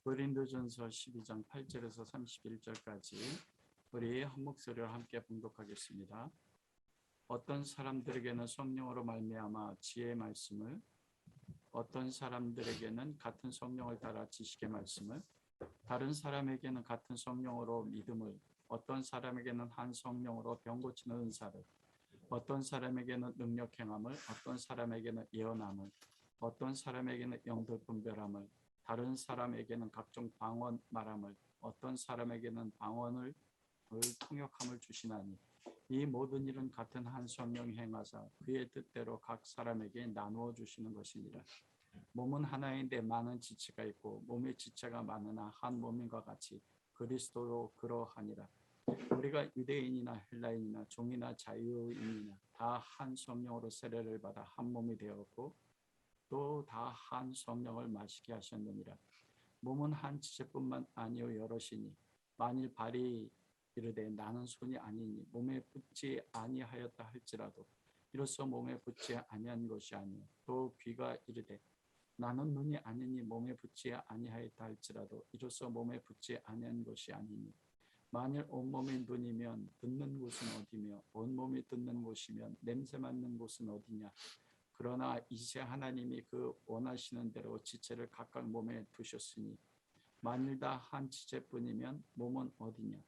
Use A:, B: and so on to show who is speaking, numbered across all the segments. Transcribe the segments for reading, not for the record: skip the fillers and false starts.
A: 고린도전서 12장 8절에서 31절까지 우리 한 목소리로 함께 봉독하겠습니다. 어떤 사람들에게는 성령으로 말미암아 지혜의 말씀을, 어떤 사람들에게는 같은 성령을 따라 지식의 말씀을, 다른 사람에게는 같은 성령으로 믿음을, 어떤 사람에게는 한 성령으로 병 고치는 은사를, 어떤 사람에게는 능력 행함을, 어떤 사람에게는 예언함을, 어떤 사람에게는 영들 분별함을, 다른 사람에게는 각종 방언 말함을, 어떤 사람에게는 방언을 통역함을 주시나니 이 모든 일은 같은 한 성령이 행하사 그의 뜻대로 각 사람에게 나누어 주시는 것이니라. 몸은 하나인데 많은 지체가 있고 몸의 지체가 많으나 한 몸인과 같이 그리스도도 그러하니라. 우리가 유대인이나 헬라인이나 종이나 자유인이나 다 한 성령으로 세례를 받아 한 몸이 되었고 또 다 한 성령을 마시게 하셨느니라. 몸은 한 지체뿐만 아니요 여럿이니 만일 발이 이르되 나는 손이 아니니 몸에 붙지 아니하였다 할지라도 이로써 몸에 붙지 아니한 것이 아니요 또 귀가 이르되 나는 눈이 아니니 몸에 붙지 아니하였다 할지라도 이로써 몸에 붙지 아니한 것이 아니니 만일 온몸이 눈이면 듣는 곳은 어디며 온몸이 듣는 곳이면 냄새 맡는 곳은 어디냐. 그러나 이제 하나님이 그 원하시는 대로 지체를 각각 몸에 두셨으니 만일 다 한 지체뿐이면 몸은 어디냐.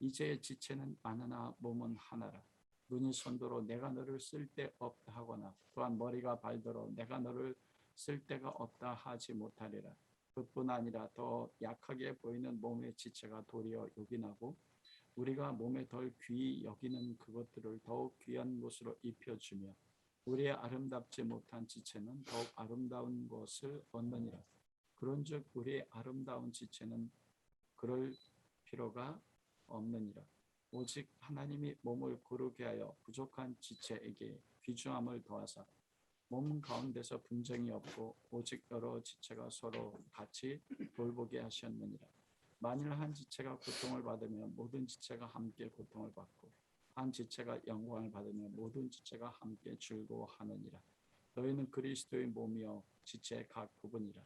A: 이제 지체는 많으나 몸은 하나라. 눈이 손도로 내가 너를 쓸데없다 하거나 또한 머리가 발도로 내가 너를 쓸데가 없다 하지 못하리라. 그뿐 아니라 더 약하게 보이는 몸의 지체가 도리어 요긴하고 우리가 몸에 덜 귀히 여기는 그것들을 더욱 귀한 것으로 입혀주며 우리의 아름답지 못한 지체는 더욱 아름다운 것을 얻느니라. 그런즉 우리의 아름다운 지체는 그럴 필요가 없느니라. 오직 하나님이 몸을 고르게 하여 부족한 지체에게 귀중함을 더하사 몸 가운데서 분쟁이 없고 오직 여러 지체가 서로 같이 돌보게 하셨느니라. 만일 한 지체가 고통을 받으면 모든 지체가 함께 고통을 받고 한 지체가 영광을 받으면 모든 지체가 함께 즐거워하느니라. 너희는 그리스도의 몸이요 지체의 각 부분이라.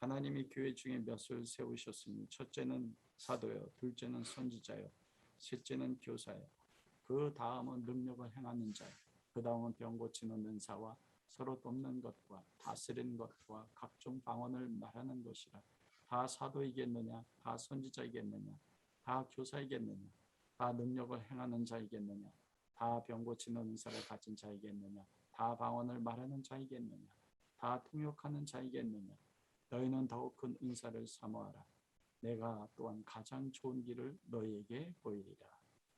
A: 하나님이 교회 중에 몇을 세우셨으니 첫째는 사도요, 둘째는 선지자요, 셋째는 교사요, 그 다음은 능력을 행하는 자요, 그 다음은 병 고치는 은사와 서로 돕는 것과 다스리는 것과 각종 방언을 말하는 것이라. 다 사도이겠느냐, 다 선지자이겠느냐, 다 교사이겠느냐, 다 능력을 행하는 자이겠느냐, 다 병 고치는 은사를 가진 자이겠느냐, 다 방언을 말하는 자이겠느냐, 다 통역하는 자이겠느냐. 너희는 더욱 큰 은사를 사모하라. 내가 또한 가장 좋은 길을 너희에게 보이리라.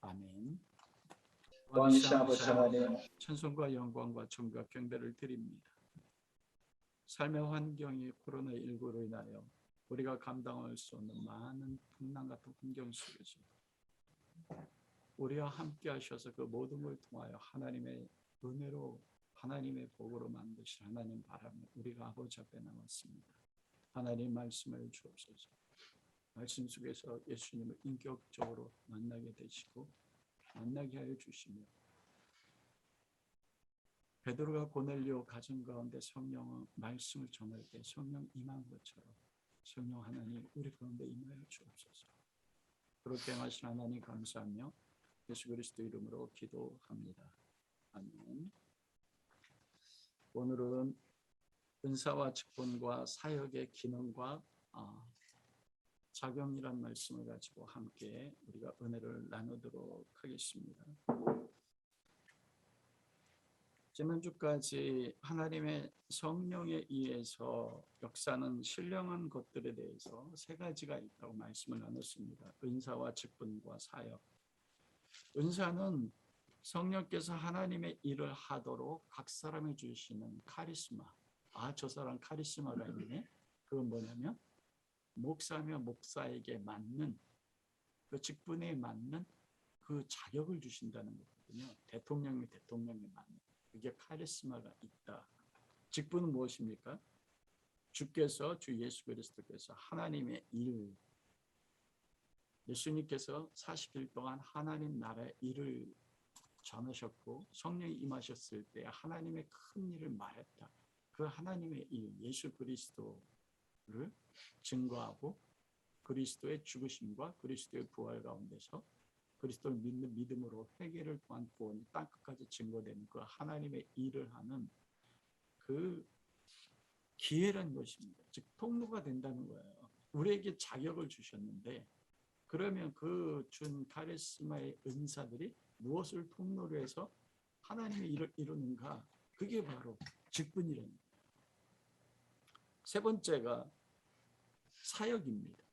A: 아멘.
B: 왕이신 아버지 하나님,
A: 찬송과 영광과 존귀와 경배를 드립니다. 삶의 환경이 코로나19로 인하여 우리가 감당할 수 없는 많은 풍랑 같은 환경 속에서 우리와 함께 하셔서 그 모든 걸 통하여 하나님의 은혜로 하나님의 복으로 만드신 하나님 바람을 우리가 아버지 앞에 나왔습니다. 하나님 말씀을 주옵소서. 말씀 속에서 예수님을 인격적으로 만나게 되시고 만나게 하여 주시며 베드로가 고넬료 가정 가운데 성령의 말씀을 전할 때 성령 임한 것처럼 성령 하나님 우리 가운데 임하여 주옵소서. 그렇게 하신 하나님 감사하며 예수 그리스도 이름으로 기도합니다. 아멘. 오늘은 은사와 직분과 사역의 기능과 작용이란 말씀을 가지고 함께 우리가 은혜를 나누도록 하겠습니다. 지난주까지 하나님의 성령에 의해서 역사는 신령한 것들에 대해서 세 가지가 있다고 말씀을 나눴습니다. 은사와 직분과 사역. 은사는 성령께서 하나님의 일을 하도록 각 사람이 주시는 카리스마. 저 사람 카리스마가 있네. 그건 뭐냐면 목사며 목사에게 맞는 그 직분에 맞는 그 자격을 주신다는 거거든요. 대통령이 대통령에 맞는 그게 카리스마가 있다. 직분은 무엇입니까? 주께서 주 예수 그리스도께서 하나님의 일, 예수님께서 40일 동안 하나님 나라의 일을 전하셨고 성령이 임하셨을 때 하나님의 큰 일을 말했다. 그 하나님의 일, 예수 그리스도를 증거하고 그리스도의 죽으심과 그리스도의 부활 가운데서 그리스도를 믿는 믿음으로 회개를 통한 구원이 땅끝까지 증거되는 그 하나님의 일을 하는 그 기회라는 것입니다. 즉 통로가 된다는 거예요. 우리에게 자격을 주셨는데 그러면 그 준 카리스마의 은사들이 무엇을 통로로 해서 하나님의 일을 이루는가? 그게 바로 직분이라는 거예요. 세 번째가 사역입니다.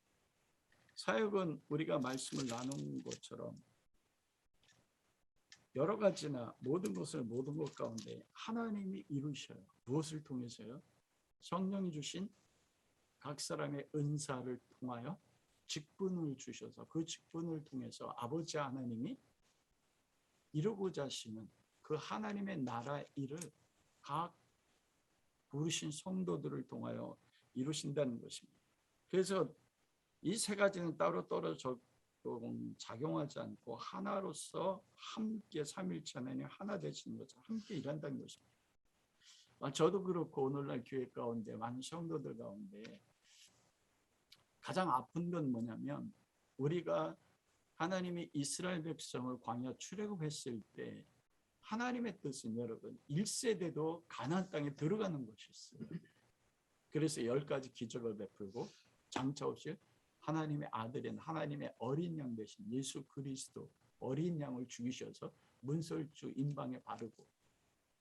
A: 사역은 우리가 말씀을 나눈 것처럼 여러 가지나 모든 것 가운데 하나님이 이루셔요. 무엇을 통해서요? 성령이 주신 각 사람의 은사를 통하여 직분을 주셔서 그 직분을 통해서 아버지 하나님이 이루고자 하시는 그 하나님의 나라 일을 각 부르신 성도들을 통하여 이루신다는 것입니다. 그래서 이 세 가지는 따로 떨어져 작용하지 않고 하나로서 함께 삼일체 하나님 하나 되시는 것처럼 함께 일한다는 것입니다. 저도 그렇고 오늘날 교회 가운데 많은 성도들 가운데 가장 아픈 건 뭐냐면 우리가 하나님이 이스라엘 백성을 광야 출애굽했을 때 하나님의 뜻은 여러분 1세대도 가나안 땅에 들어가는 것이었어요. 그래서 10가지 기적을 베풀고 장차 오실 하나님의 아들인 하나님의 어린 양 되신 예수 그리스도 어린 양을 죽이셔서 문설주 임방에 바르고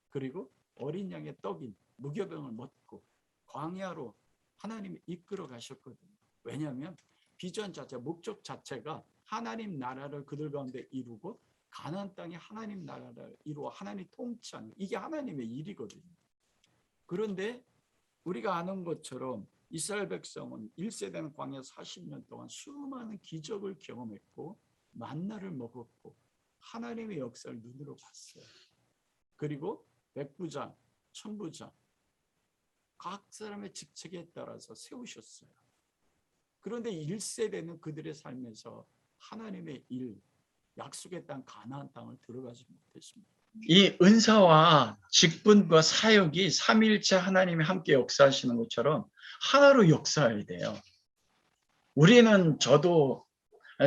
A: 그리고 어린 양의 떡인 무교병을 먹고 광야로 하나님이 이끌어 가셨거든요. 왜냐하면 비전 자체, 목적 자체가 하나님 나라를 그들 가운데 이루고 가나안 땅에 하나님 나라를 이루어 하나님 통치하는 이게 하나님의 일이거든요. 그런데 우리가 아는 것처럼 이스라엘 백성은 1세대는 광야 40년 동안 수많은 기적을 경험했고 만나를 먹었고 하나님의 역사를 눈으로 봤어요. 그리고 백부장, 천부장 각 사람의 직책에 따라서 세우셨어요. 그런데 1세대는 그들의 삶에서 하나님의 일, 약속의 땅 가나안 땅을 들어가지 못했습니다.
B: 이 은사와 직분과 사역이 삼위일체 하나님이 함께 역사하시는 것처럼 하나로 역사해야 돼요. 우리는 저도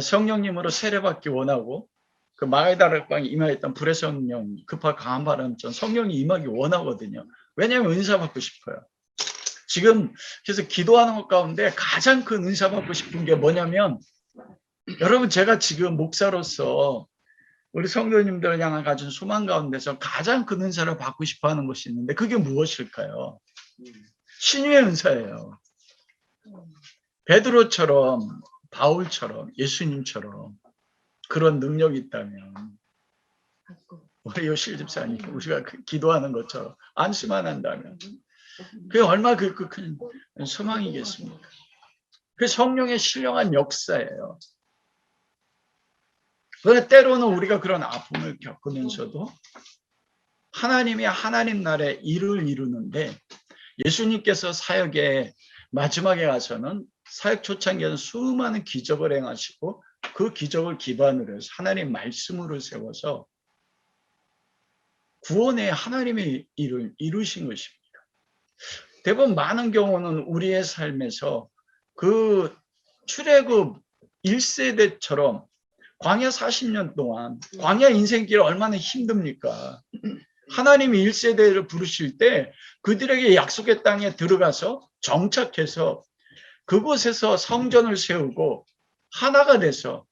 B: 성령님으로 세례받기 원하고 그 마가다락방에 임하였던 불의 성령 급하 강한 바람 전 성령이 임하기 원하거든요. 왜냐하면 은사 받고 싶어요. 지금 그래서 기도하는 것 가운데 가장 큰 은사 받고 싶은 게 뭐냐면 여러분 제가 지금 목사로서 우리 성도님들을 향한 가진 소망 가운데서 가장 큰 은사를 받고 싶어하는 것이 있는데 그게 무엇일까요? 신유의 은사예요. 베드로처럼 바울처럼 예수님처럼 그런 능력이 있다면 우리 요실 집사님 우리가 기도하는 것처럼 안수만 한다면 그게 얼마나 큰 소망이겠습니까? 그 성령의 신령한 역사예요. 그런데 때로는 우리가 그런 아픔을 겪으면서도 하나님이 하나님 나라의 일을 이루는데 예수님께서 사역의 마지막에 가서는 사역 초창기에는 수많은 기적을 행하시고 그 기적을 기반으로 해서 하나님 말씀으로 세워서 구원의 하나님의 일을 이루신 것입니다. 대부분 많은 경우는 우리의 삶에서 그 출애굽 1세대처럼 광야 40년 동안 광야 인생길 얼마나 힘듭니까? 하나님이 1세대를 부르실 때 그들에게 약속의 땅에 들어가서 정착해서 그곳에서 성전을 세우고 하나가 돼서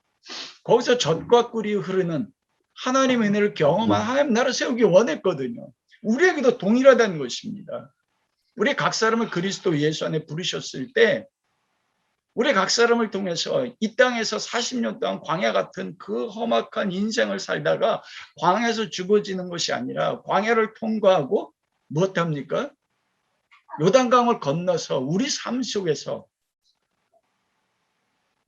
B: 거기서 젖과 꿀이 흐르는 하나님의 은혜를 경험한 하나님 나라를 세우기 원했거든요. 우리에게도 동일하다는 것입니다. 우리 각 사람을 그리스도 예수 안에 부르셨을 때 우리 각 사람을 통해서 이 땅에서 40년 동안 광야 같은 그 험악한 인생을 살다가 광야에서 죽어지는 것이 아니라 광야를 통과하고 무엇합니까? 요단강을 건너서 우리 삶 속에서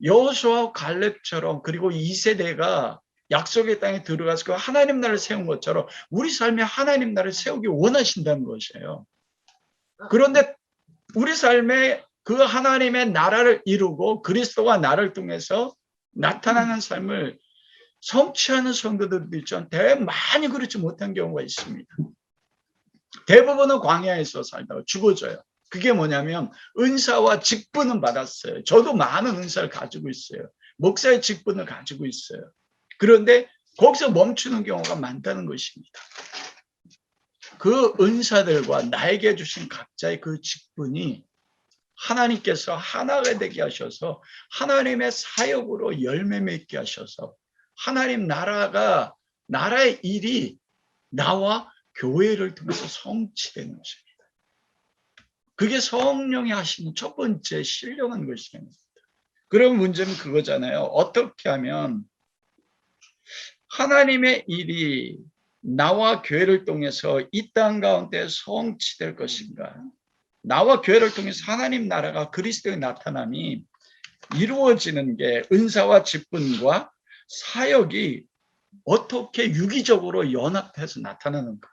B: 여호수아와 갈렙처럼 그리고 2세대가 약속의 땅에 들어가서 그 하나님 나라를 세운 것처럼 우리 삶에 하나님 나라를 세우기 원하신다는 것이에요. 그런데 우리 삶에 그 하나님의 나라를 이루고 그리스도가 나를 통해서 나타나는 삶을 성취하는 성도들도 있지만 많이 그렇지 못한 경우가 있습니다. 대부분은 광야에서 살다가 죽어져요. 그게 뭐냐면 은사와 직분은 받았어요. 저도 많은 은사를 가지고 있어요. 목사의 직분을 가지고 있어요. 그런데 거기서 멈추는 경우가 많다는 것입니다. 그 은사들과 나에게 주신 각자의 그 직분이 하나님께서 하나가 되게 하셔서 하나님의 사역으로 열매 맺게 하셔서 하나님 나라의 일이 나와 교회를 통해서 성취되는 것입니다. 그게 성령이 하시는 첫 번째 신령한 것입니다. 그럼 문제는 그거잖아요. 어떻게 하면 하나님의 일이 나와 교회를 통해서 이 땅 가운데 성취될 것인가? 나와 교회를 통해서 하나님 나라가 그리스도의 나타남이 이루어지는 게 은사와 직분과 사역이 어떻게 유기적으로 연합해서 나타나는가?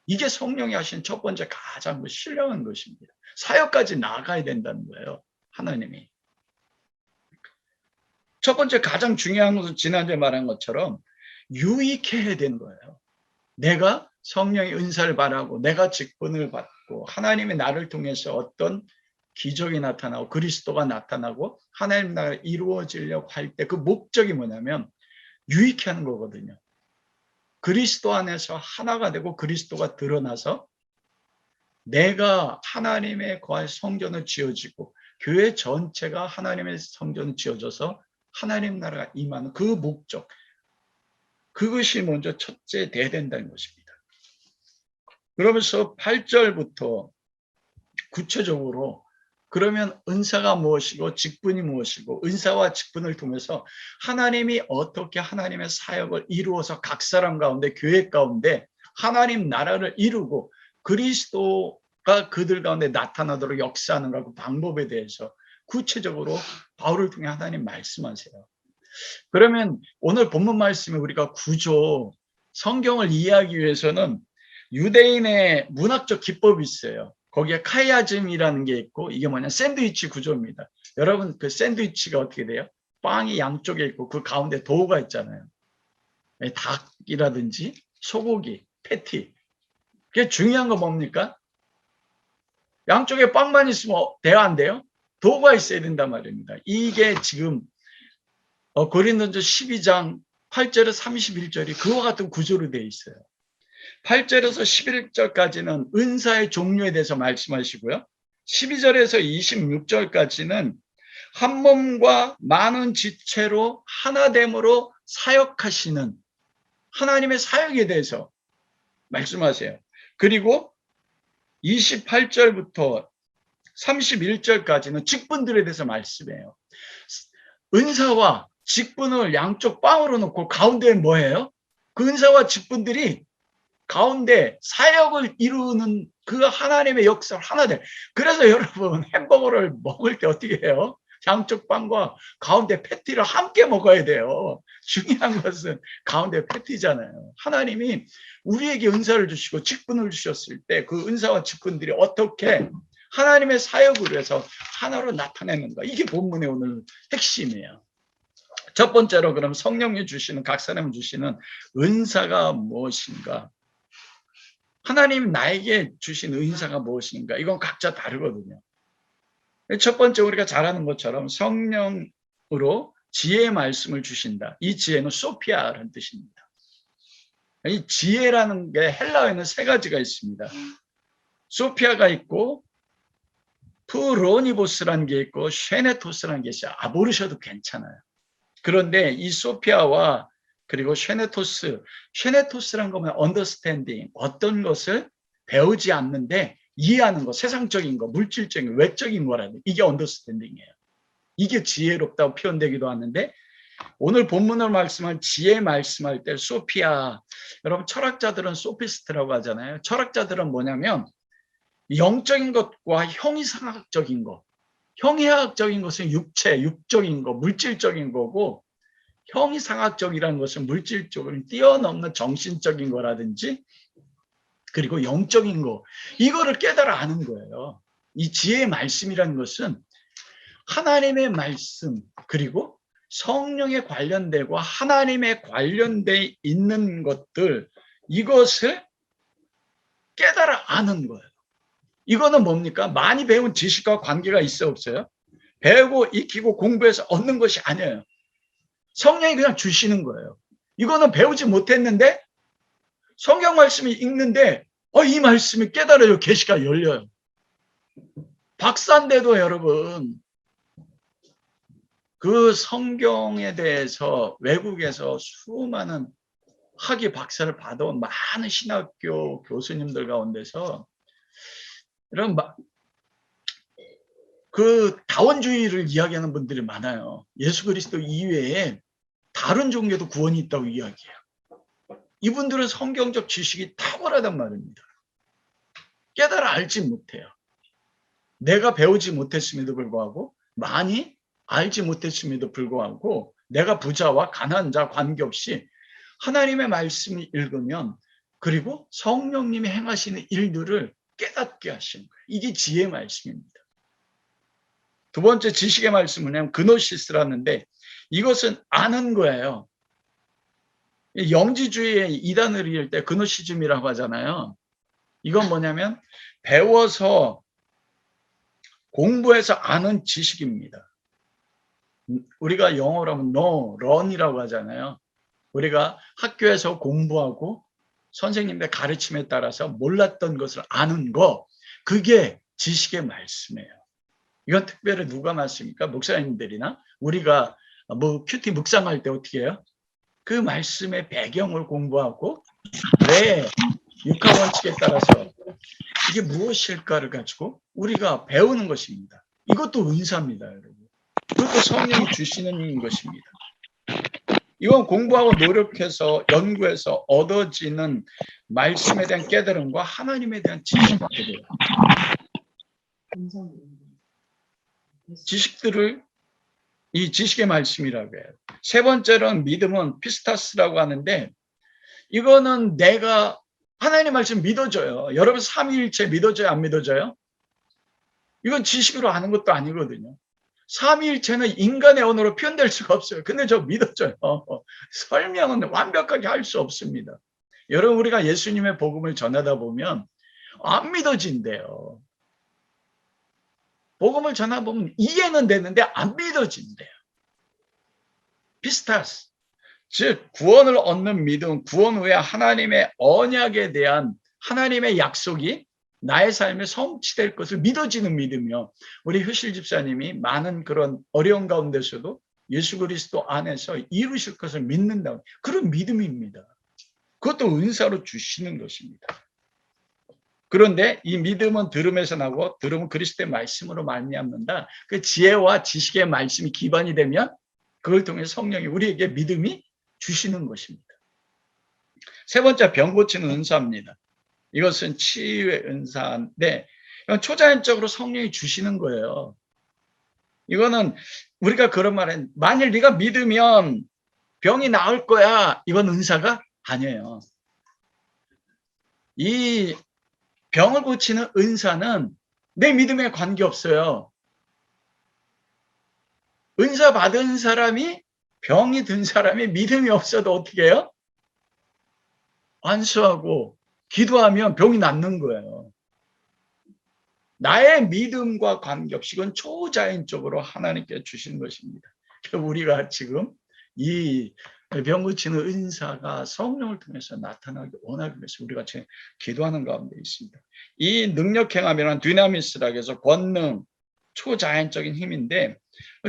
B: 이게 성령이 하신 첫 번째 가장 신령한 것입니다. 사역까지 나아가야 된다는 거예요. 하나님이. 첫 번째 가장 중요한 것은 지난주에 말한 것처럼 유익해야 되는 거예요. 내가 성령의 은사를 바라고 내가 직분을 받고 하나님의 나를 통해서 어떤 기적이 나타나고 그리스도가 나타나고 하나님 나라가 이루어지려고 할 때 그 목적이 뭐냐면 유익해 하는 거거든요. 그리스도 안에서 하나가 되고 그리스도가 드러나서 내가 하나님의 거할 성전을 지어지고 교회 전체가 하나님의 성전을 지어져서 하나님 나라가 임하는 그 목적, 그것이 먼저 첫째 돼야 된다는 것입니다. 그러면서 8절부터 구체적으로 그러면 은사가 무엇이고 직분이 무엇이고 은사와 직분을 통해서 하나님이 어떻게 하나님의 사역을 이루어서 각 사람 가운데 교회 가운데 하나님 나라를 이루고 그리스도가 그들 가운데 나타나도록 역사하는가 그 방법에 대해서 구체적으로 바울을 통해 하나님 말씀하세요. 그러면 오늘 본문 말씀에 우리가 구조 성경을 이해하기 위해서는 유대인의 문학적 기법이 있어요. 거기에 카이아즘이라는 게 있고 이게 뭐냐 샌드위치 구조입니다. 여러분 그 샌드위치가 어떻게 돼요? 빵이 양쪽에 있고 그 가운데 도우가 있잖아요. 닭이라든지 소고기, 패티. 그게 중요한 거 뭡니까? 양쪽에 빵만 있으면 돼야 안 돼요? 도우가 있어야 된단 말입니다. 이게 지금 고린도전서 12장 8절에서 31절이 그와 같은 구조로 되어 있어요. 8절에서 11절까지는 은사의 종류에 대해서 말씀하시고요. 12절에서 26절까지는 한 몸과 많은 지체로 하나됨으로 사역하시는 하나님의 사역에 대해서 말씀하세요. 그리고 28절부터 31절까지는 직분들에 대해서 말씀해요. 은사와 직분을 양쪽 빵으로 놓고 가운데에 뭐예요? 그 은사와 직분들이 가운데 사역을 이루는 그 하나님의 역사를 하나 돼. 그래서 여러분 햄버거를 먹을 때 어떻게 해요? 양쪽 빵과 가운데 패티를 함께 먹어야 돼요. 중요한 것은 가운데 패티잖아요. 하나님이 우리에게 은사를 주시고 직분을 주셨을 때 그 은사와 직분들이 어떻게 하나님의 사역을 위해서 하나로 나타내는가. 이게 본문의 오늘 핵심이에요. 첫 번째로 그럼 성령이 주시는 각 사람이 주시는 은사가 무엇인가? 하나님 나에게 주신 은사가 무엇인가? 이건 각자 다르거든요. 첫 번째 우리가 잘 아는 것처럼 성령으로 지혜의 말씀을 주신다. 이 지혜는 소피아라는 뜻입니다. 이 지혜라는 게 헬라어에는 세 가지가 있습니다. 소피아가 있고 프로니보스라는 게 있고 쉐네토스라는 게 있어요. 모르셔도 괜찮아요. 그런데 이 소피아와 그리고 쉐네토스란 거면 understanding, 어떤 것을 배우지 않는데 이해하는 거, 세상적인 거, 물질적인 거, 외적인 거라는 이게 understanding이에요. 이게 지혜롭다고 표현되기도 하는데 오늘 본문을 말씀한 지혜 말씀할 때 소피아, 여러분 철학자들은 소피스트라고 하잖아요. 철학자들은 뭐냐면 영적인 것과 형이상학적인 것, 형이학적인 것은 육적인 거, 물질적인 거고 형이상학적이라는 것은 물질적으로 뛰어넘는 정신적인 거라든지 그리고 영적인 거, 이거를 깨달아 아는 거예요. 이 지혜의 말씀이라는 것은 하나님의 말씀 그리고 성령에 관련되고 하나님에 관련돼 있는 것들, 이것을 깨달아 아는 거예요. 이거는 뭡니까? 많이 배운 지식과 관계가 있어 없어요? 배우고 익히고 공부해서 얻는 것이 아니에요. 성령이 그냥 주시는 거예요. 이거는 배우지 못했는데 성경 말씀이 읽는데 이 말씀이 깨달아요. 계시가 열려요. 박사인데도 여러분 그 성경에 대해서 외국에서 수많은 학위 박사를 받아온 많은 신학교 교수님들 가운데서 이런 그 다원주의를 이야기하는 분들이 많아요. 예수 그리스도 이외에 다른 종교도 구원이 있다고 이야기해요. 이분들은 성경적 지식이 탁월하단 말입니다. 깨달아 알지 못해요. 내가 배우지 못했음에도 불구하고 많이 알지 못했음에도 불구하고 내가 부자와 가난한 자 관계없이 하나님의 말씀을 읽으면 그리고 성령님이 행하시는 일들을 깨닫게 하시는 거예요. 이게 지혜의 말씀입니다. 두 번째 지식의 말씀은 그노시스라는데 이것은 아는 거예요. 영지주의의 이단을 이을 때 그노시즘이라고 하잖아요. 이건 뭐냐면 배워서 공부해서 아는 지식입니다. 우리가 영어로 하면 know, learn이라고 하잖아요. 우리가 학교에서 공부하고 선생님의 가르침에 따라서 몰랐던 것을 아는 거, 그게 지식의 말씀이에요. 이건 특별히 누가 말씀입니까? 목사님들이나 우리가 큐티 묵상할 때 어떻게 해요? 그 말씀의 배경을 공부하고 왜 육하 원칙에 따라서 이게 무엇일까를 가지고 우리가 배우는 것입니다. 이것도 은사입니다, 여러분. 그것도 성령이 주시는 것입니다. 이건 공부하고 노력해서 연구해서 얻어지는 말씀에 대한 깨달음과 하나님에 대한 지식들이에요. 지식들을 이 지식의 말씀이라고 해요. 세 번째로는 믿음은 피스타스라고 하는데 이거는 내가 하나님의 말씀 믿어져요. 여러분 삼위일체 믿어져요? 안 믿어져요? 이건 지식으로 아는 것도 아니거든요. 삼위일체는 인간의 언어로 표현될 수가 없어요. 근데 저 믿어져요. 설명은 완벽하게 할 수 없습니다. 여러분 우리가 예수님의 복음을 전하다 보면 안 믿어진대요. 복음을 전하다 보면 이해는 되는데 안 믿어진대요. 피스타스, 즉 구원을 얻는 믿음, 구원 후에 하나님의 언약에 대한 하나님의 약속이 나의 삶에 성취될 것을 믿어지는 믿음이요. 우리 효실 집사님이 많은 그런 어려운 가운데서도 예수 그리스도 안에서 이루실 것을 믿는다. 그런 믿음입니다. 그것도 은사로 주시는 것입니다. 그런데 이 믿음은 들음에서 나고 들음은 그리스도의 말씀으로 말미암는다. 그 지혜와 지식의 말씀이 기반이 되면 그걸 통해 성령이 우리에게 믿음이 주시는 것입니다. 세 번째 병 고치는 은사입니다. 이것은 치유의 은사인데 초자연적으로 성령이 주시는 거예요. 이거는 우리가 그런 말은 만일 네가 믿으면 병이 나을 거야. 이건 은사가 아니에요. 이 병을 고치는 은사는 내 믿음에 관계없어요. 은사 받은 사람이 병이 든 사람이 믿음이 없어도 어떻게 해요? 안수하고 기도하면 병이 낫는 거예요. 나의 믿음과 관계없이 이건 초자연적으로 하나님께 주신 것입니다. 우리가 지금 이 병 고치는 은사가 성령을 통해서 나타나기 원하기 위해서 우리가 지금 기도하는 가운데 있습니다. 이 능력 행함이란 디나미스라고 해서 권능, 초자연적인 힘인데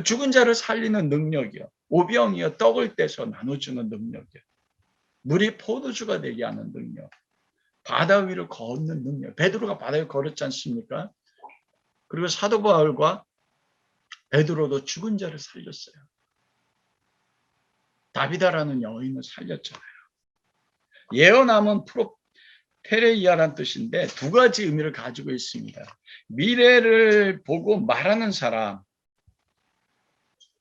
B: 죽은 자를 살리는 능력이요. 오병이요 떡을 떼서 나눠주는 능력이요. 물이 포도주가 되게 하는 능력. 바다 위를 걷는 능력. 베드로가 바다 위를 걸었지 않습니까? 그리고 사도 바울과 베드로도 죽은 자를 살렸어요. 다비다라는 여인을 살렸잖아요. 예언함은 프로테레이아라는 뜻인데 두 가지 의미를 가지고 있습니다. 미래를 보고 말하는 사람.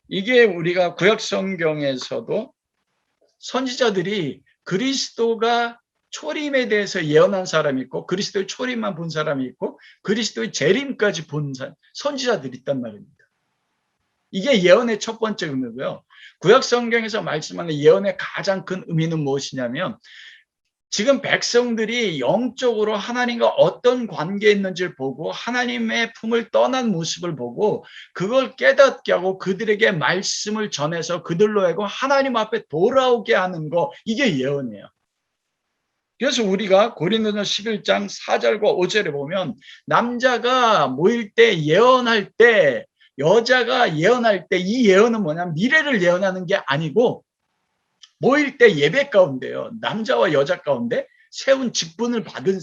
B: 이게 우리가 구약 성경에서도 선지자들이 그리스도가 초림에 대해서 예언한 사람이 있고 그리스도의 초림만 본 사람이 있고 그리스도의 재림까지 본 선지자들이 있단 말입니다. 이게 예언의 첫 번째 의미고요. 구약 성경에서 말씀하는 예언의 가장 큰 의미는 무엇이냐면 지금 백성들이 영적으로 하나님과 어떤 관계에 있는지를 보고 하나님의 품을 떠난 모습을 보고 그걸 깨닫게 하고 그들에게 말씀을 전해서 그들로 하여금 하나님 앞에 돌아오게 하는 거, 이게 예언이에요. 그래서 우리가 고린도전서 11장 4절과 5절에 보면 남자가 모일 때 예언할 때, 여자가 예언할 때, 이 예언은 뭐냐면 미래를 예언하는 게 아니고 모일 때 예배 가운데요, 남자와 여자 가운데 세운 직분을 받은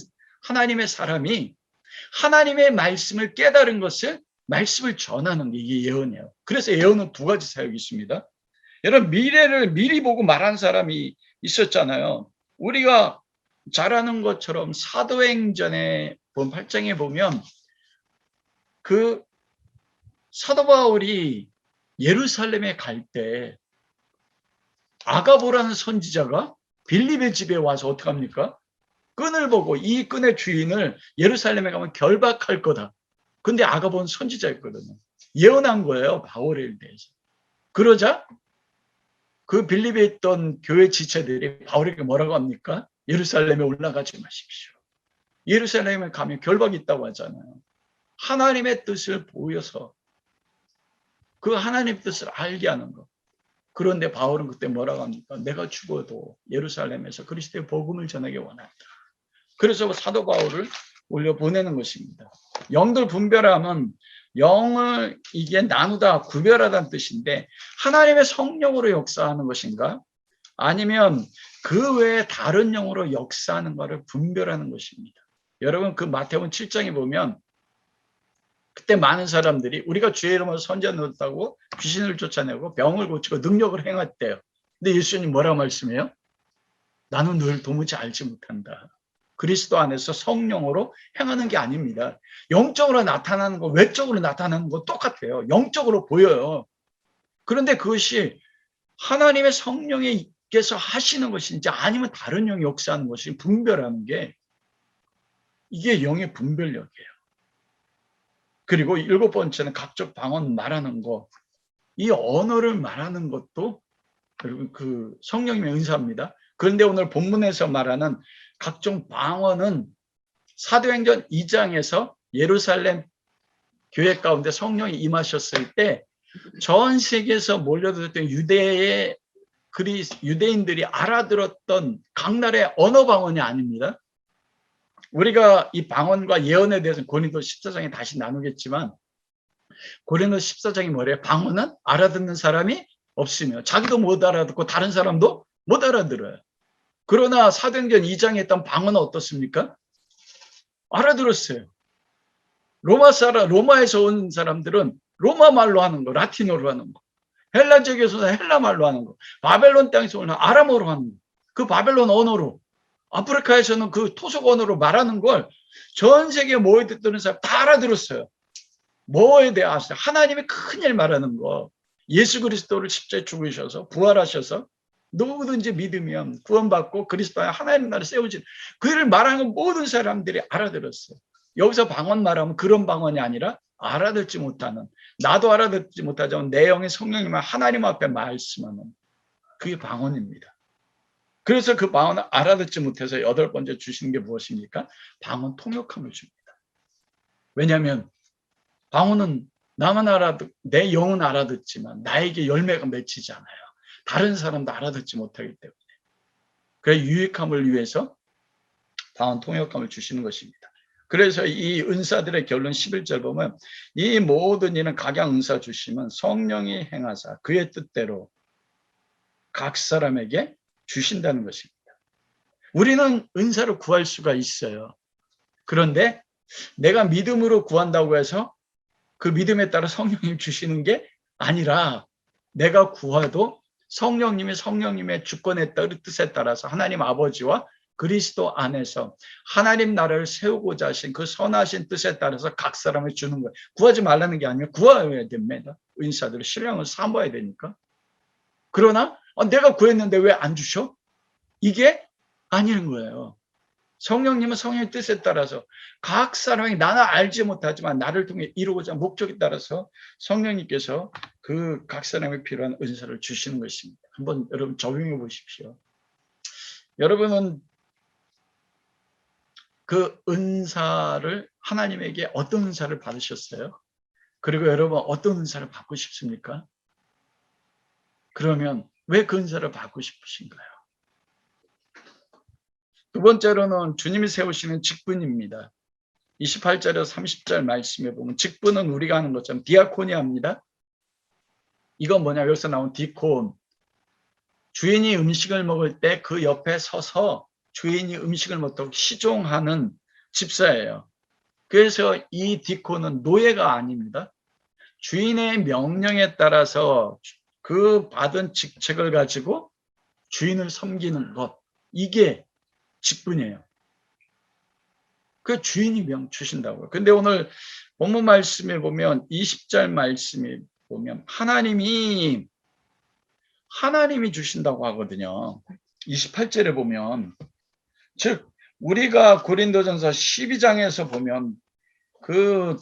B: 하나님의 사람이 하나님의 말씀을 깨달은 것을 말씀을 전하는 게 이게 예언이에요. 그래서 예언은 두 가지 사역이 있습니다. 여러분, 미래를 미리 보고 말한 사람이 있었잖아요. 우리가 잘 아는 것처럼 사도행전에 8장에 보면 그 사도 바울이 예루살렘에 갈때 아가보라는 선지자가 빌립의 집에 와서 어떻게 합니까? 끈을 보고 이 끈의 주인을 예루살렘에 가면 결박할 거다. 근데 아가보는 선지자였거든요. 예언한 거예요, 바울에 대해서. 그러자 그 빌립에 있던 교회 지체들이 바울에게 뭐라고 합니까? 예루살렘에 올라가지 마십시오. 예루살렘에 가면 결박이 있다고 하잖아요. 하나님의 뜻을 보여서 그 하나님의 뜻을 알게 하는 것. 그런데 바울은 그때 뭐라고 합니까? 내가 죽어도 예루살렘에서 그리스도의 복음을 전하기 원한다. 그래서 사도 바울을 올려 보내는 것입니다. 영들 분별함은 영을 이게 나누다, 구별하다는 뜻인데 하나님의 성령으로 역사하는 것인가? 아니면 그 외에 다른 영으로 역사하는 것을 분별하는 것입니다. 여러분, 그 마태복음 7장에 보면 그때 많은 사람들이 우리가 주의 이름으로 선지자 넣었다고 귀신을 쫓아내고 병을 고치고 능력을 행했대요. 근데 예수님 뭐라고 말씀해요? 나는 늘 도무지 알지 못한다. 그리스도 안에서 성령으로 행하는 게 아닙니다. 영적으로 나타나는 거, 외적으로 나타나는 거 똑같아요. 영적으로 보여요. 그런데 그것이 하나님의 성령께서 하시는 것인지 아니면 다른 영이 역사하는 것인지 분별하는 게, 이게 영의 분별력이에요. 그리고 7번째는 각종 방언 말하는 거. 이 언어를 말하는 것도 그 성령님의 은사입니다. 그런데 오늘 본문에서 말하는 각종 방언은 사도행전 2장에서 예루살렘 교회 가운데 성령이 임하셨을 때 전 세계에서 몰려들었던 유대인들이 알아들었던 각 나라의 언어 방언이 아닙니다. 우리가 이 방언과 예언에 대해서는 고린도 14장에 다시 나누겠지만 고린도 14장이 뭐래요? 방언은 알아듣는 사람이 없으며 자기도 못 알아듣고 다른 사람도 못 알아들어요. 그러나 사도행전 2장에 했던 방언은 어떻습니까? 알아들었어요. 로마에서 온 사람들은 로마 말로 하는 거, 라틴어로 하는 거. 헬라 지역에서 헬라 말로 하는 거. 바벨론 땅에서 오는 아람어로 하는 거. 그 바벨론 언어로. 아프리카에서는 그 토속 언어로 말하는 걸 전 세계에 모여듣는 사람 다 알아들었어요. 뭐에 대해 아세요? 하나님의 큰일 말하는 거. 예수 그리스도를 십자가에 죽으셔서 부활하셔서 누구든지 믿으면 구원받고 그리스도 안에 하나님 나라를 세우진, 그 일을 말하는 건 모든 사람들이 알아들었어요. 여기서 방언 말하면 그런 방언이 아니라 알아듣지 못하는, 나도 알아듣지 못하지만 내 영의 성령님은 하나님 앞에 말씀하는, 그게 방언입니다. 그래서 그 방언을 알아듣지 못해서 8번째 주시는 게 무엇입니까? 방언 통역함을 줍니다. 왜냐하면 방언은 나만 내 영은 알아듣지만 나에게 열매가 맺히지 않아요. 다른 사람도 알아듣지 못하기 때문에. 그래 유익함을 위해서 방언 통역함을 주시는 것입니다. 그래서 이 은사들의 결론 11절 보면 이 모든 일은 각양 은사 주시면 성령이 행하사 그의 뜻대로 각 사람에게 주신다는 것입니다. 우리는 은사를 구할 수가 있어요. 그런데 내가 믿음으로 구한다고 해서 그 믿음에 따라 성령님 주시는 게 아니라 내가 구해도 성령님의 주권의 뜻에 따라서 하나님 아버지와 그리스도 안에서 하나님 나라를 세우고자 하신 그 선하신 뜻에 따라서 각 사람을 주는 거예요. 구하지 말라는 게 아니라 구해야 됩니다. 은사들을 신령을 삼아야 되니까. 그러나 내가 구했는데 왜 안 주셔? 이게 아니는 거예요. 성령님은 성령의 뜻에 따라서 각 사람이 나는 알지 못하지만 나를 통해 이루고자 목적에 따라서 성령님께서 그 각 사람에 필요한 은사를 주시는 것입니다. 한번 여러분 적용해 보십시오. 여러분은 그 은사를 하나님에게 어떤 은사를 받으셨어요? 그리고 여러분 어떤 은사를 받고 싶습니까? 그러면 왜 그 은사를 받고 싶으신가요? 두 번째로는 주님이 세우시는 직분입니다. 28절에서 30절 말씀에 보면 직분은 우리가 하는 것처럼 디아코니아입니다. 이건 뭐냐? 여기서 나온 디콘. 주인이 음식을 먹을 때 그 옆에 서서 주인이 음식을 먹도록 시종하는 집사예요. 그래서 이 디콘은 노예가 아닙니다. 주인의 명령에 따라서 그 받은 직책을 가지고 주인을 섬기는 것. 이게 직분이에요. 그 주인이 명 주신다고요. 근데 오늘 본문 말씀에 보면 20절 말씀에 보면 하나님이 주신다고 하거든요. 28절에 보면 즉 우리가 고린도전서 12장에서 보면 그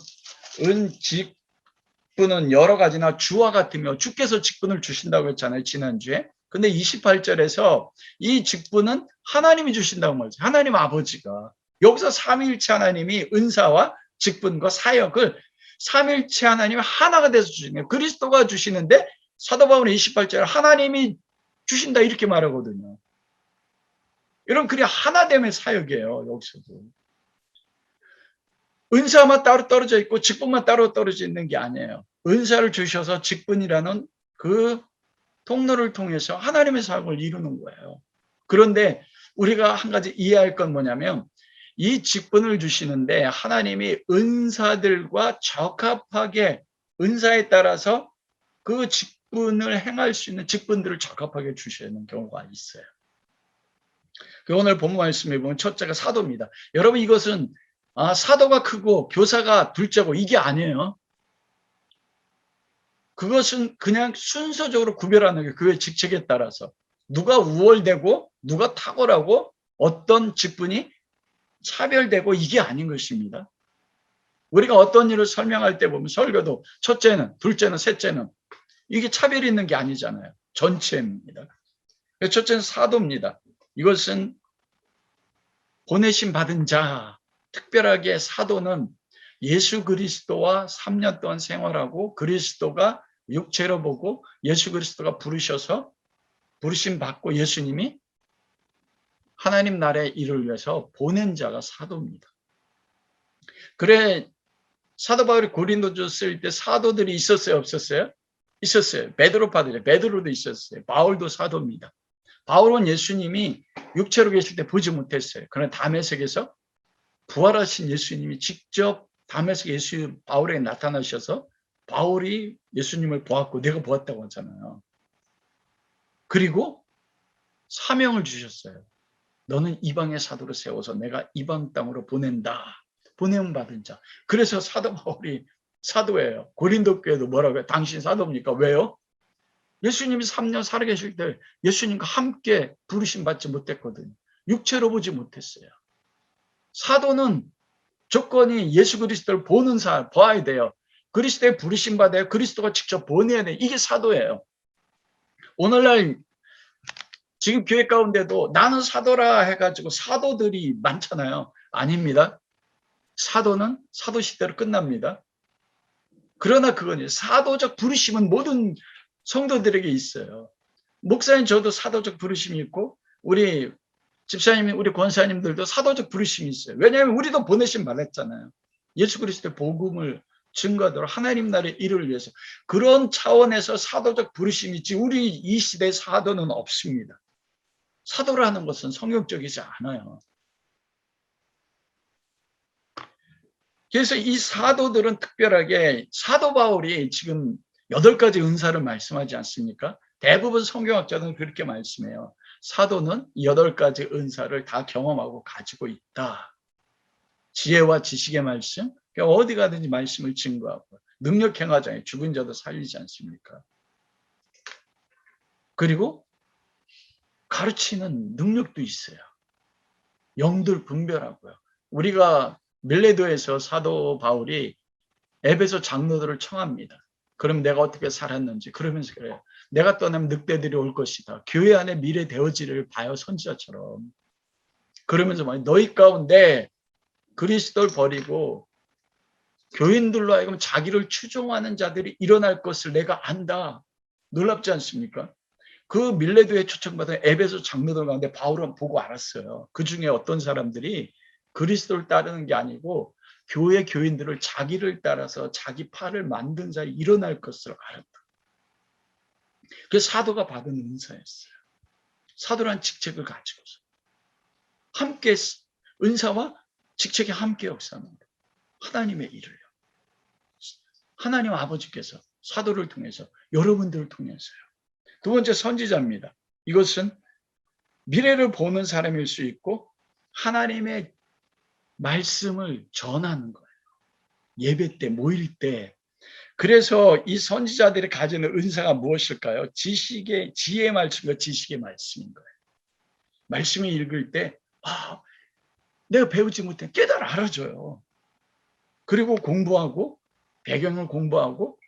B: 직분은 여러 가지나 주와 같으며 주께서 직분을 주신다고 했잖아요. 지난주에. 근데 28절에서 이 직분은 하나님이 주신다고 말이죠. 하나님 아버지가. 여기서 삼위일체 하나님이 은사와 직분과 사역을 삼위일체 하나님이 하나가 돼서 주시는 거예요. 그리스도가 주시는데 사도 바울은 28절에 하나님이 주신다 이렇게 말하거든요. 여러분 그게 하나됨의 사역이에요. 여기서도. 은사만 따로 떨어져 있고 직분만 따로 떨어져 있는 게 아니에요. 은사를 주셔서 직분이라는 그 통로를 통해서 하나님의 사역을 이루는 거예요. 그런데 우리가 한 가지 이해할 건 뭐냐면 이 직분을 주시는데 하나님이 은사들과 적합하게 은사에 따라서 그 직분을 행할 수 있는 직분들을 적합하게 주시는 경우가 있어요. 오늘 본문 말씀에 보면 첫째가 사도입니다. 여러분 이것은 사도가 크고 교사가 둘째고 이게 아니에요. 그것은 그냥 순서적으로 구별하는 게 그의 직책에 따라서 누가 우월되고 누가 탁월하고 어떤 직분이 차별되고 이게 아닌 것입니다. 우리가 어떤 일을 설명할 때 보면 설교도 첫째는 둘째는 셋째는 이게 차별이 있는 게 아니잖아요. 전체입니다. 첫째는 사도입니다. 이것은 보내심 받은 자, 특별하게 사도는 예수 그리스도와 3년 동안 생활하고 그리스도가 육체로 보고 예수 그리스도가 부르셔서 부르심 받고 예수님이 하나님 나라의 일을 위해서 보낸 자가 사도입니다. 그래 사도 바울이 고린도전서 쓸 때 사도들이 있었어요, 없었어요? 있었어요. 베드로도 있었어요. 바울도 사도입니다. 바울은 예수님이 육체로 계실 때 보지 못했어요. 그러나 다메섹에서 부활하신 예수님이 직접 다메섹 바울에게 나타나셔서 바울이 예수님을 보았고 내가 보았다고 하잖아요. 그리고 사명을 주셨어요. 너는 이방의 사도로 세워서 내가 이방 땅으로 보낸다. 보냄 받은 자. 그래서 사도 바울이 사도예요. 고린도 교회도 뭐라고 해요? 당신 사도입니까? 왜요? 예수님이 3년 살아계실 때 예수님과 함께 부르심 받지 못했거든요. 육체로 보지 못했어요. 사도는 조건이 예수 그리스도를 보는 사람, 봐야 돼요. 그리스도의 부르심 받아요. 그리스도가 직접 보내야 돼요. 이게 사도예요. 오늘날 지금 교회 가운데도 나는 사도라 해가지고 사도들이 많잖아요. 아닙니다. 사도는 사도 시대로 끝납니다. 그러나 그건 사도적 부르심은 모든 성도들에게 있어요. 목사님 저도 사도적 부르심이 있고 우리 집사님, 우리 권사님들도 사도적 부르심이 있어요. 왜냐하면 우리도 보내심 받았잖아요. 예수 그리스도의 복음을 증거하도록 하나님 나라의 일을 위해서. 그런 차원에서 사도적 부르심이 있지 우리 이 시대의 사도는 없습니다. 사도라는 것은 성경적이지 않아요. 그래서 이 사도들은 특별하게 사도 바울이 지금 8가지 은사를 말씀하지 않습니까? 대부분 성경학자들은 그렇게 말씀해요. 사도는 8가지 은사를 다 경험하고 가지고 있다. 지혜와 지식의 말씀, 어디 가든지 말씀을 증거하고 능력 행하잖아요. 죽은 자도 살리지 않습니까? 그리고 가르치는 능력도 있어요. 영들 분별하고요. 우리가 밀레도에서 사도 바울이 에베소 장로들을 청합니다. 그럼 내가 어떻게 살았는지 그러면서 그래요. 내가 떠나면 늑대들이 올 것이다. 교회 안에 미래 되어지를 봐요. 선지자처럼. 그러면서 너희 가운데 그리스도를 버리고 교인들로 하여금 자기를 추종하는 자들이 일어날 것을 내가 안다. 놀랍지 않습니까? 그 밀레도에 초청받은 에베소 장로들 가운데 바울은 보고 알았어요. 그 중에 어떤 사람들이 그리스도를 따르는 게 아니고 교회 교인들을 자기를 따라서 자기 팔을 만든 자에 일어날 것을 알았다. 그래서 사도가 받은 은사였어요. 사도란 직책을 가지고서 함께 은사와 직책이 함께 역사합니다. 하나님의 일을요. 하나님 아버지께서 사도를 통해서 여러분들을 통해서요. 두 번째 선지자입니다. 이것은 미래를 보는 사람일 수 있고 하나님의 말씀을 전하는 거예요. 예배 때 모일 때. 그래서 이 선지자들이 가지는 은사가 무엇일까요? 지혜의 말씀과 지식의 말씀인 거예요. 말씀을 읽을 때 내가 배우지 못해 깨달아 알아줘요. 그리고 공부하고 배경을 공부하고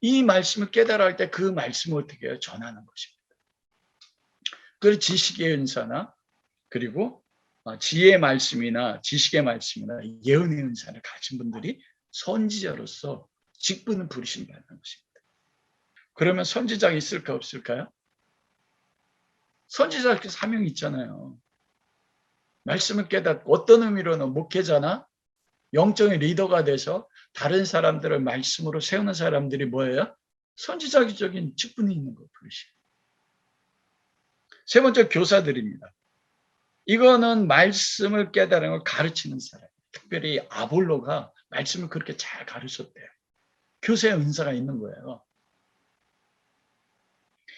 B: 이 말씀을 깨달아 할 때 그 말씀을 어떻게 해요? 전하는 것입니다. 그리고 지식의 은사나 그리고 지혜의 말씀이나 지식의 말씀이나 예언의 은사를 가진 분들이 선지자로서 직분을 부리신 받는 것입니다. 그러면 선지자가 있을까 없을까요? 선지자 사명이 있잖아요. 말씀을 깨닫고 어떤 의미로는 목회자나 영적인 리더가 돼서 다른 사람들을 말씀으로 세우는 사람들이 뭐예요? 선지자적인 직분이 있는 거 부르시. 세 번째 교사들입니다. 이거는 말씀을 깨달은 걸 가르치는 사람. 특별히 아볼로가 말씀을 그렇게 잘 가르쳤대요. 교사의 은사가 있는 거예요.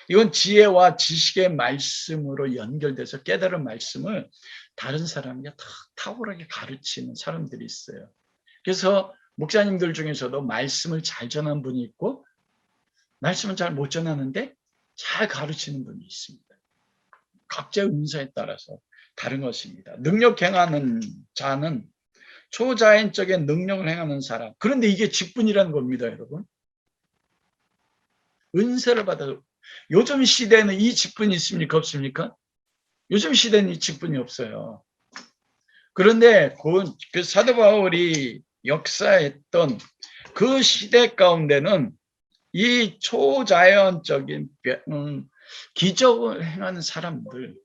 B: 이건 지혜와 지식의 말씀으로 연결돼서 깨달은 말씀을 다른 사람에게 탁월하게 가르치는 사람들이 있어요. 그래서 목사님들 중에서도 말씀을 잘 전하는 분이 있고 말씀을 잘 못 전하는데 잘 가르치는 분이 있습니다. 각자의 은사에 따라서 다른 것입니다. 능력 행하는 자는 초자연적인 능력을 행하는 사람. 그런데 이게 직분이라는 겁니다, 여러분. 은사를 받아서 요즘 시대에는 이 직분이 있습니까? 없습니까? 요즘 시대는 이 직분이 없어요. 그런데 그 사도 바울이 역사했던 그 시대 가운데는 이 초자연적인 기적을 행하는 사람들,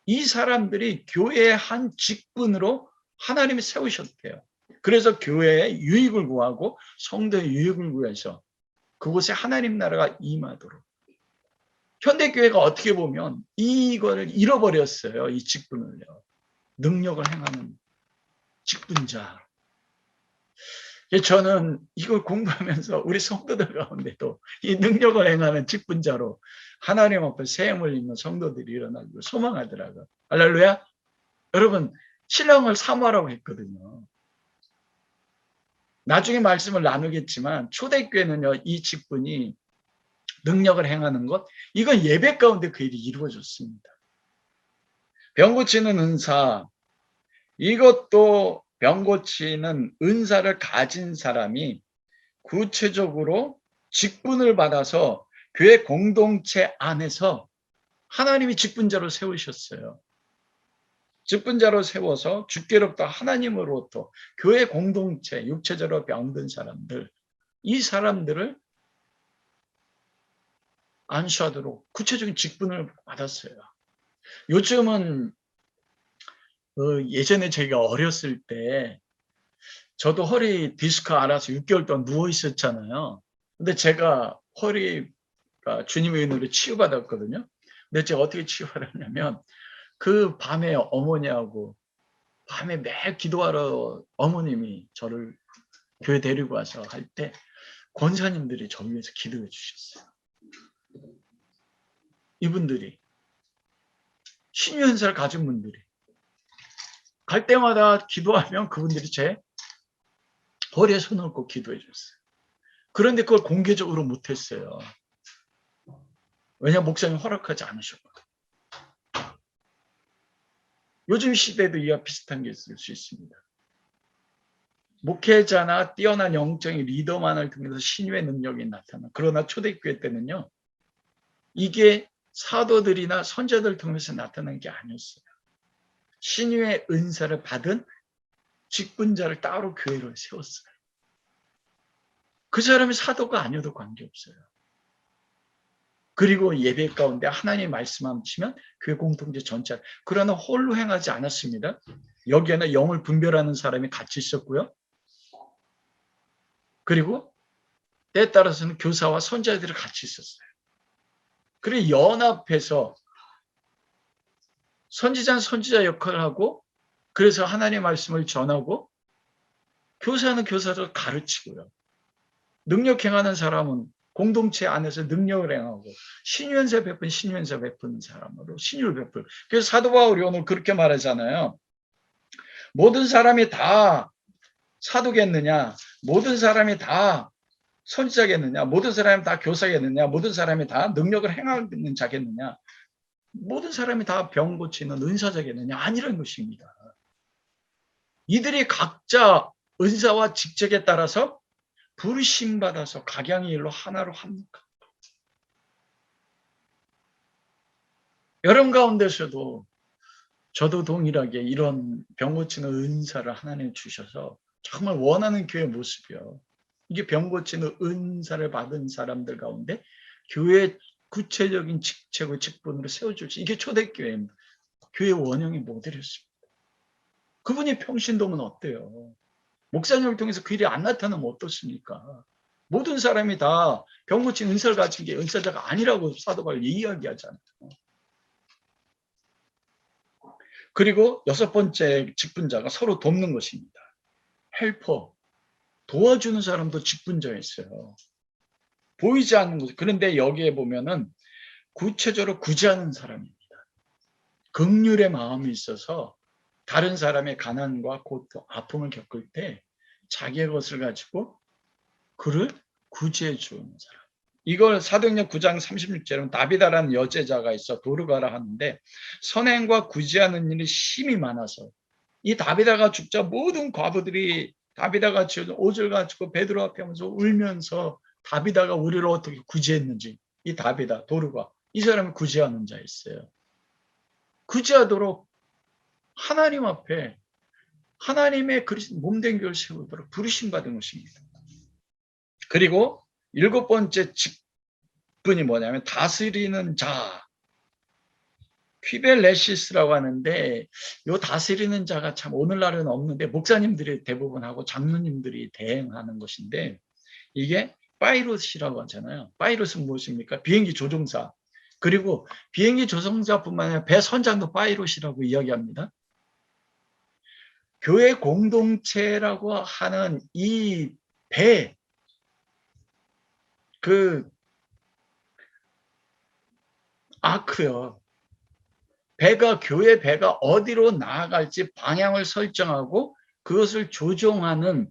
B: 이 사람들이 교회의 한 직분으로 하나님이 세우셨대요. 그래서 교회에 유익을 구하고 성도의 유익을 구해서 그곳에 하나님 나라가 임하도록. 현대교회가 어떻게 보면 이거를 잃어버렸어요. 이 직분을요. 능력을 행하는 직분자. 저는 이걸 공부하면서 우리 성도들 가운데도 이 능력을 행하는 직분자로 하나님 앞에 세움을 입는 성도들이 일어나고 소망하더라고요. 할렐루야. 여러분 신랑을 사모하라고 했거든요. 나중에 말씀을 나누겠지만 초대교회는요. 이 직분이 능력을 행하는 것, 이건 예배 가운데 그 일이 이루어졌습니다. 병 고치는 은사, 이것도 병 고치는 은사를 가진 사람이 구체적으로 직분을 받아서 교회 공동체 안에서 하나님이 직분자로 세우셨어요. 직분자로 세워서 주께로부터 하나님으로부터 교회 공동체, 육체적으로 병든 사람들, 이 사람들을 안수하도록 구체적인 직분을 받았어요. 요즘은 예전에 저희가 어렸을 때 저도 허리 디스크 알아서 6개월 동안 누워 있었잖아요. 근데 제가 허리가 주님의 은혜로 치유받았거든요. 근데 제가 어떻게 치유받았냐면 그 밤에 어머니하고 밤에 매일 기도하러 어머님이 저를 교회 데리고 와서 할 때 권사님들이 저 위해서 기도해 주셨어요. 이분들이 신유현사를 가진 분들이 갈 때마다 기도하면 그분들이 제 허리에 손을 얹고 기도해 줬어요. 그런데 그걸 공개적으로 못했어요. 왜냐하면 목사님 허락하지 않으셨거든요. 요즘 시대도 이와 비슷한 게 있을 수 있습니다. 목회자나 뛰어난 영적인 리더만을 통해서 신유의 능력이 나타나. 그러나 초대교회 때는요. 이게 사도들이나 선자들 통해서 나타난 게 아니었어요. 신유의 은사를 받은 직분자를 따로 교회로 세웠어요. 그 사람이 사도가 아니어도 관계없어요. 그리고 예배 가운데 하나님의 말씀만 치면 교회 공동체 전체, 그러나 홀로 행하지 않았습니다. 여기에는 영을 분별하는 사람이 같이 있었고요. 그리고 때에 따라서는 교사와 선자들이 같이 있었어요. 그리고 연합해서 선지자는 선지자 역할을 하고, 그래서 하나님의 말씀을 전하고, 교사는 교사를 가르치고요. 능력 행하는 사람은 공동체 안에서 능력을 행하고, 신유연사 베푼 신유연사 베푸는 사람으로 신유를 베풀고. 그래서 사도 바울이 오늘 그렇게 말하잖아요. 모든 사람이 다 사도겠느냐, 모든 사람이 다 선지자겠느냐, 모든 사람이 다 교사겠느냐, 모든 사람이 다 능력을 행하는 자겠느냐, 모든 사람이 다 병 고치는 은사자겠느냐, 아니라는 것입니다. 이들이 각자 은사와 직책에 따라서 부르심받아서 각양의 일로 하나로 합니까? 여러분 가운데서도 저도 동일하게 이런 병 고치는 은사를 하나님 주셔서 정말 원하는 교회 모습이요. 이게 병 고치는 은사를 받은 사람들 가운데 교회 구체적인 직책과 직분으로 세워줄지, 이게 초대교회입니다. 교회 원형의 모델이었습니다. 그분이 평신도면 어때요? 목사님을 통해서 그 일이 안 나타나면 어떻습니까? 모든 사람이 다 병 고친 은사를 가진 게 은사자가 아니라고 사도 바울이 이야기하잖아요. 그리고 6번째 직분자가 서로 돕는 것입니다. 헬퍼, 도와주는 사람도 직분자였어요. 보이지 않는 거죠. 그런데 여기에 보면은 구체적으로 구제하는 사람입니다. 긍휼의 마음이 있어서 다른 사람의 가난과 고통, 아픔을 겪을 때 자기의 것을 가지고 그를 구제해 주는 사람. 이걸 사도행전 9장 36절은 다비다라는 여제자가 있어 도르가라 하는데, 선행과 구제하는 일이 심히 많아서 이 다비다가 죽자 모든 과부들이 다비다가 지어준 옷을 가지고 베드로 앞에 오면서 울면서 다비다가 우리를 어떻게 구제했는지, 이 다비다 도르가, 이 사람이 구제하는 자였어요. 구제하도록 하나님 앞에 하나님의 몸된 교회를 세우도록 부르심받은 것입니다. 그리고 7번째 직분이 뭐냐면 다스리는 자, 퀴벨레시스라고 하는데, 이 다스리는 자가 참 오늘날은 없는데 목사님들이 대부분 하고 장로님들이 대행하는 것인데, 이게 파이롯이라고 하잖아요. 파이롯은 무엇입니까? 비행기 조종사. 그리고 비행기 조종사뿐만 아니라 배 선장도 파이롯이라고 이야기합니다. 교회 공동체라고 하는 이 배, 아크요. 교회 배가 어디로 나아갈지 방향을 설정하고 그것을 조종하는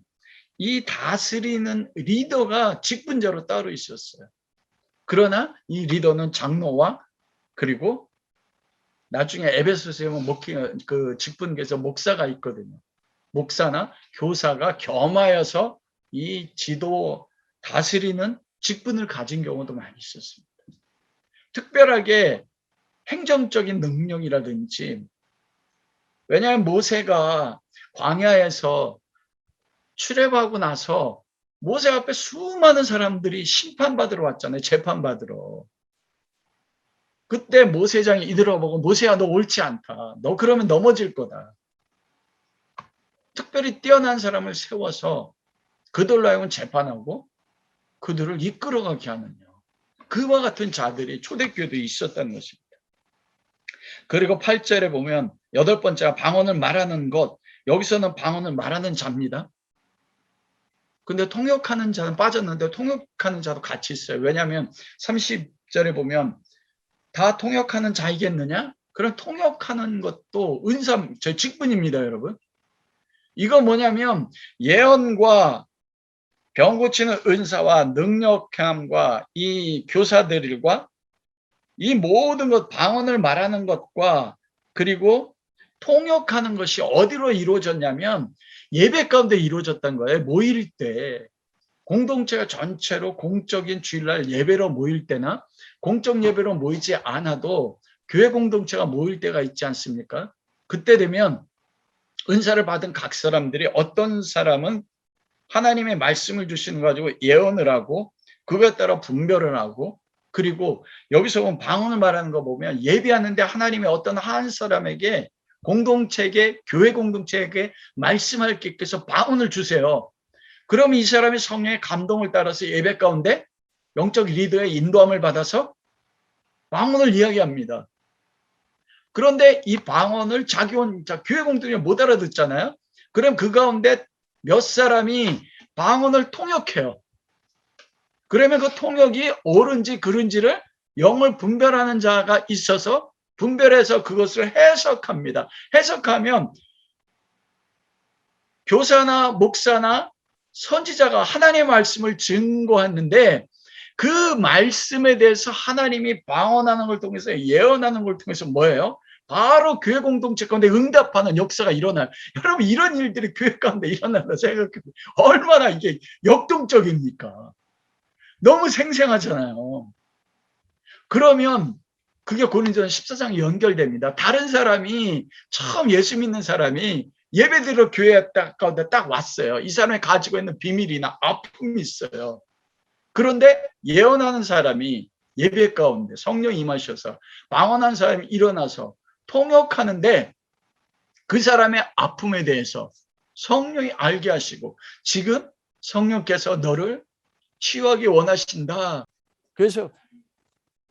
B: 이 다스리는 리더가 직분자로 따로 있었어요. 그러나 이 리더는 장로와, 그리고 나중에 에베소서에 보면 그 직분계에서 목사가 있거든요. 목사나 교사가 겸하여서 이 지도 다스리는 직분을 가진 경우도 많이 있었습니다. 특별하게 행정적인 능력이라든지, 왜냐하면 모세가 광야에서 출애굽하고 나서 모세 앞에 수많은 사람들이 심판받으러 왔잖아요. 재판받으러. 그때 모세장이 이들어 보고, 모세야 너 옳지 않다. 너 그러면 넘어질 거다. 특별히 뛰어난 사람을 세워서 그들로 하여금 재판하고 그들을 이끌어가게 하느냐. 그와 같은 자들이 초대교회도 있었다는 것입니다. 그리고 8절에 보면 8번째가 방언을 말하는 것. 여기서는 방언을 말하는 자입니다. 근데 통역하는 자는 빠졌는데 통역하는 자도 같이 있어요. 왜냐하면 30절에 보면 다 통역하는 자이겠느냐? 그럼 통역하는 것도 저 직분입니다, 여러분. 이거 뭐냐면 예언과 병 고치는 은사와 능력함과 이 교사들과 이 모든 것, 방언을 말하는 것과 그리고 통역하는 것이 어디로 이루어졌냐면 예배 가운데 이루어졌던 거예요. 모일 때 공동체가 전체로 공적인 주일날 예배로 모일 때나 공적 예배로 모이지 않아도 교회 공동체가 모일 때가 있지 않습니까? 그때 되면 은사를 받은 각 사람들이 어떤 사람은 하나님의 말씀을 주시는 가지고 예언을 하고 그것에 따라 분별을 하고, 그리고 여기서 보면 방언을 말하는 거 보면 예비하는데 하나님이 어떤 한 사람에게 공동체에게, 교회 공동체에게 말씀할 게 있어서 방언을 주세요. 그럼 이 사람이 성령의 감동을 따라서 예배 가운데 영적 리더의 인도함을 받아서 방언을 이야기합니다. 그런데 이 방언을 자기 혼자 교회 공동체 못 알아듣잖아요. 그럼 그 가운데 몇 사람이 방언을 통역해요. 그러면 그 통역이 옳은지 그른지를 영을 분별하는 자가 있어서 분별해서 그것을 해석합니다. 해석하면 교사나 목사나 선지자가 하나님의 말씀을 증거하는데, 그 말씀에 대해서 하나님이 방언하는 걸 통해서, 예언하는 걸 통해서 뭐예요? 바로 교회 공동체 가운데 응답하는 역사가 일어나요. 여러분, 이런 일들이 교회 가운데 일어난다 생각해 보면 얼마나 이게 역동적입니까? 너무 생생하잖아요. 그러면 그게 고린도전 14장에 연결됩니다. 다른 사람이, 처음 예수 믿는 사람이 예배드리러 교회 가운데 딱 왔어요. 이 사람이 가지고 있는 비밀이나 아픔이 있어요. 그런데 예언하는 사람이 예배 가운데 성령이 임하셔서 방언한 사람이 일어나서 통역하는데, 그 사람의 아픔에 대해서 성령이 알게 하시고, 지금 성령께서 너를 치유하기 원하신다. 그래서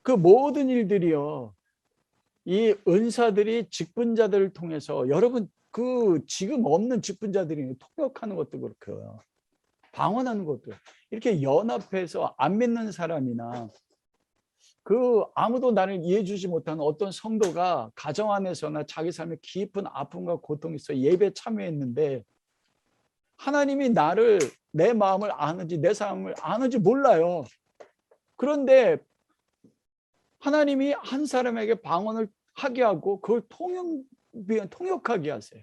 B: 그 모든 일들이요, 이 은사들이 직분자들을 통해서, 여러분 그 지금 없는 직분자들이 통역하는 것도 그렇고요, 방언하는 것도 이렇게 연합해서 안 믿는 사람이나 그 아무도 나를 이해해 주지 못하는 어떤 성도가 가정 안에서나 자기 삶에 깊은 아픔과 고통이 있어 예배에 참여했는데, 하나님이 나를, 내 마음을 아는지 내 삶을 아는지 몰라요. 그런데 하나님이 한 사람에게 방언을 하게 하고 그걸 통역하게 하세요.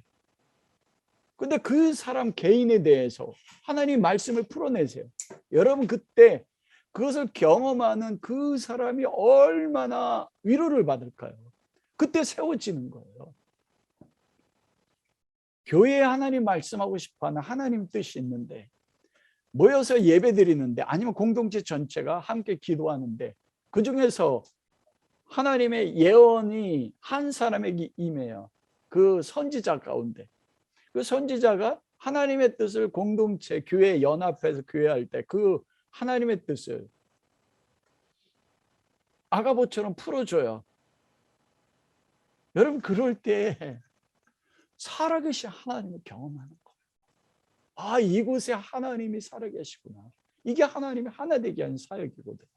B: 근데 그 사람 개인에 대해서 하나님 말씀을 풀어내세요. 여러분, 그때 그것을 경험하는 그 사람이 얼마나 위로를 받을까요? 그때 세워지는 거예요. 교회에 하나님 말씀하고 싶어하는 하나님 뜻이 있는데, 모여서 예배드리는데, 아니면 공동체 전체가 함께 기도하는데, 그 중에서 하나님의 예언이 한 사람에게 임해요. 그 선지자 가운데. 그 선지자가 하나님의 뜻을 공동체, 교회 연합해서 교회할 때 그 하나님의 뜻을 아가보처럼 풀어줘요. 여러분, 그럴 때 살아계신 하나님을 경험하는 거예요. 아, 이곳에 하나님이 살아계시구나. 이게 하나님이 하나 되게 하는 사역이거든요.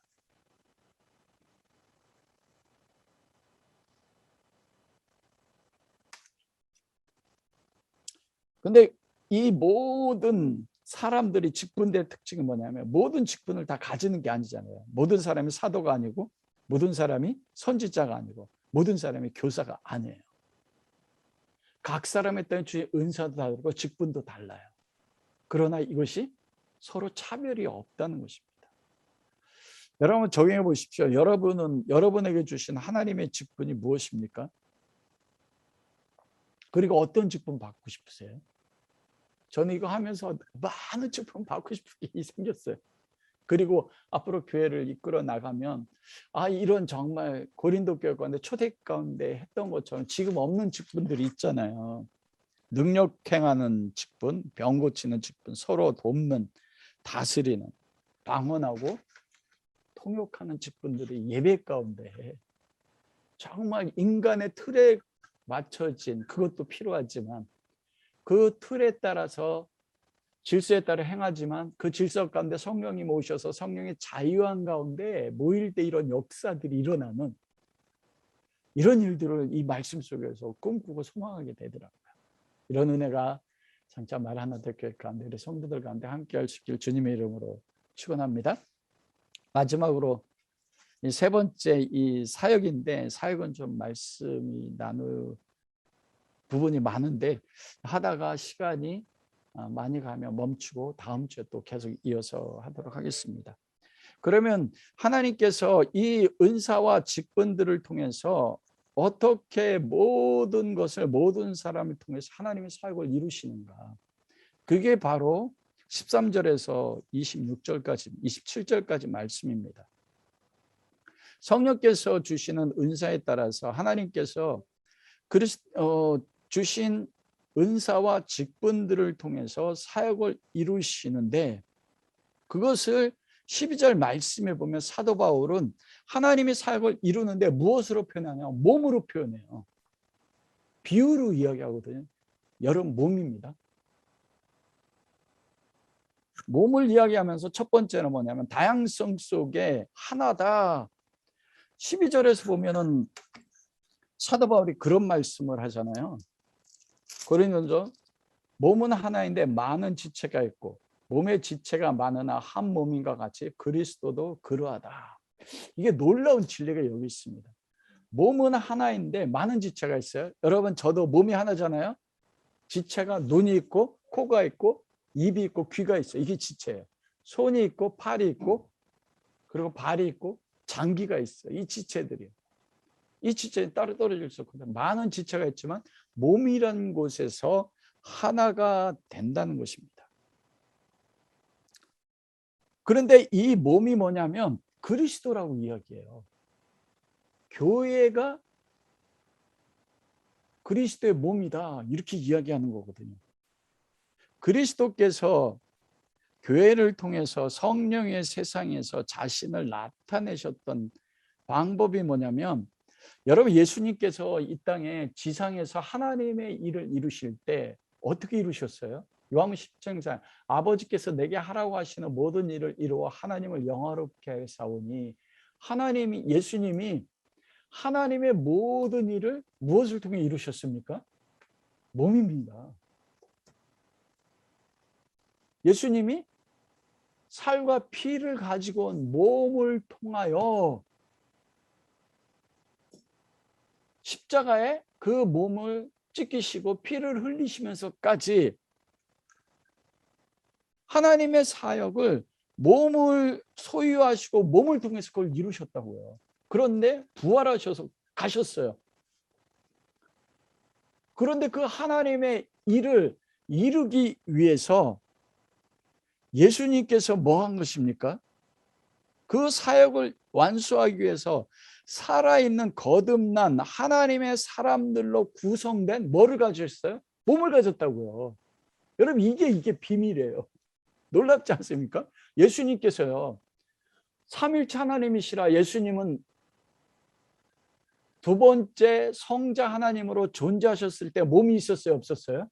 B: 근데 이 모든 사람들이 직분된 특징이 뭐냐면, 모든 직분을 다 가지는 게 아니잖아요. 모든 사람이 사도가 아니고, 모든 사람이 선지자가 아니고, 모든 사람이 교사가 아니에요. 각 사람에 따른 주의 은사도 다르고 직분도 달라요. 그러나 이것이 서로 차별이 없다는 것입니다. 여러분, 적용해 보십시오. 여러분은 여러분에게 주신 하나님의 직분이 무엇입니까? 그리고 어떤 직분 받고 싶으세요? 저는 이거 하면서 많은 직분 받고 싶은 게 생겼어요. 그리고 앞으로 교회를 이끌어 나가면, 아, 이런 정말 고린도 교회 가운데 초대 가운데 했던 것처럼 지금 없는 직분들이 있잖아요. 능력 행하는 직분, 병 고치는 직분, 서로 돕는, 다스리는, 방언하고 통역하는 직분들이 예배 가운데 정말 인간의 틀에 맞춰진, 그것도 필요하지만 그 틀에 따라서 질서에 따라 행하지만, 그 질서 가운데 성령이 모셔서 성령의 자유한 가운데 모일 때 이런 역사들이 일어나는, 이런 일들을 이 말씀 속에서 꿈꾸고 소망하게 되더라고요. 이런 은혜가 장차 말 하나 될 교회 가운데 우리 성도들 가운데 함께 할 수 있길 주님의 이름으로 축원합니다. 마지막으로 이 세 번째 이 사역인데, 사역은 좀 말씀이 나눌 부분이 많은데 하다가 시간이 많이 가면 멈추고 다음 주에 또 계속 이어서 하도록 하겠습니다. 그러면 하나님께서 이 은사와 직분들을 통해서
C: 어떻게 모든 것을 모든 사람을 통해서 하나님의 사역을 이루시는가. 그게 바로 13절에서 26절까지 27절까지 말씀입니다. 성령께서 주시는 은사에 따라서 하나님께서 주신 은사와 직분들을 통해서 사역을 이루시는데, 그것을 12절 말씀에 보면 사도 바울은 하나님의 사역을 이루는데 무엇으로 표현하냐? 몸으로 표현해요. 비유로 이야기하거든요. 여러분, 몸입니다. 몸을 이야기하면서 첫 번째는 뭐냐면 다양성 속에 하나다. 12절에서 보면은 사도 바울이 그런 말씀을 하잖아요. 고린도전서 몸은 하나인데 많은 지체가 있고 몸의 지체가 많으나 한 몸인과 같이 그리스도도 그러하다. 이게 놀라운 진리가 여기 있습니다. 몸은 하나인데 많은 지체가 있어요. 여러분, 저도 몸이 하나잖아요. 지체가 눈이 있고 코가 있고 입이 있고 귀가 있어요. 이게 지체예요. 손이 있고 팔이 있고 그리고 발이 있고 장기가 있어요. 이 지체들이에요. 이 지체는 따로 떨어질 수 없거든요. 많은 지체가 있지만 몸이라는 곳에서 하나가 된다는 것입니다. 그런데 이 몸이 뭐냐면 그리스도라고 이야기해요. 교회가 그리스도의 몸이다, 이렇게 이야기하는 거거든요. 그리스도께서 교회를 통해서 성령의 세상에서 자신을 나타내셨던 방법이 뭐냐면, 여러분, 예수님께서 이 땅에 지상에서 하나님의 일을 이루실 때 어떻게 이루셨어요? 요한복음 17장 아버지께서 내게 하라고 하시는 모든 일을 이루어 하나님을 영화롭게 하사오니, 예수님이 하나님의 모든 일을 무엇을 통해 이루셨습니까? 몸입니다. 예수님이 살과 피를 가지고 온 몸을 통하여 십자가에 그 몸을 찢기시고 피를 흘리시면서까지 하나님의 사역을 몸을 소유하시고 몸을 통해서 그걸 이루셨다고요. 그런데 부활하셔서 가셨어요. 그런데 그 하나님의 일을 이루기 위해서 예수님께서 뭐 한 것입니까? 그 사역을 완수하기 위해서 살아있는 거듭난 하나님의 사람들로 구성된 뭐를 가졌어요? 몸을 가졌다고요. 여러분, 이게 비밀이에요. 놀랍지 않습니까? 예수님께서요, 삼일체 하나님이시라. 예수님은 두 번째 성자 하나님으로 존재하셨을 때 몸이 있었어요, 없었어요?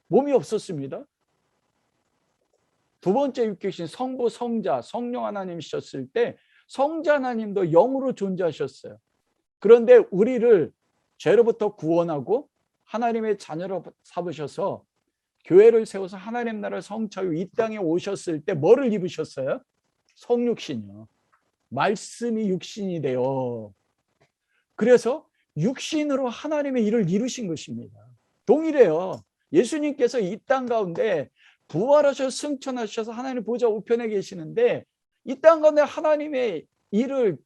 C: 몸이 없었습니다. 두 번째 육계신 성부, 성자, 성령 하나님이셨을 때 성자 하나님도 영으로 존재하셨어요. 그런데 우리를 죄로부터 구원하고 하나님의 자녀로 삼으셔서 교회를 세워서 하나님 나라를 성취하고 이 땅에 오셨을 때 뭐를 입으셨어요? 성육신이요. 말씀이 육신이 되어, 그래서 육신으로 하나님의 일을 이루신 것입니다. 동일해요. 예수님께서 이 땅 가운데 부활하셔서 승천하셔서 하나님 보좌 우편에 계시는데, 이 땅 가운데 하나님의 일을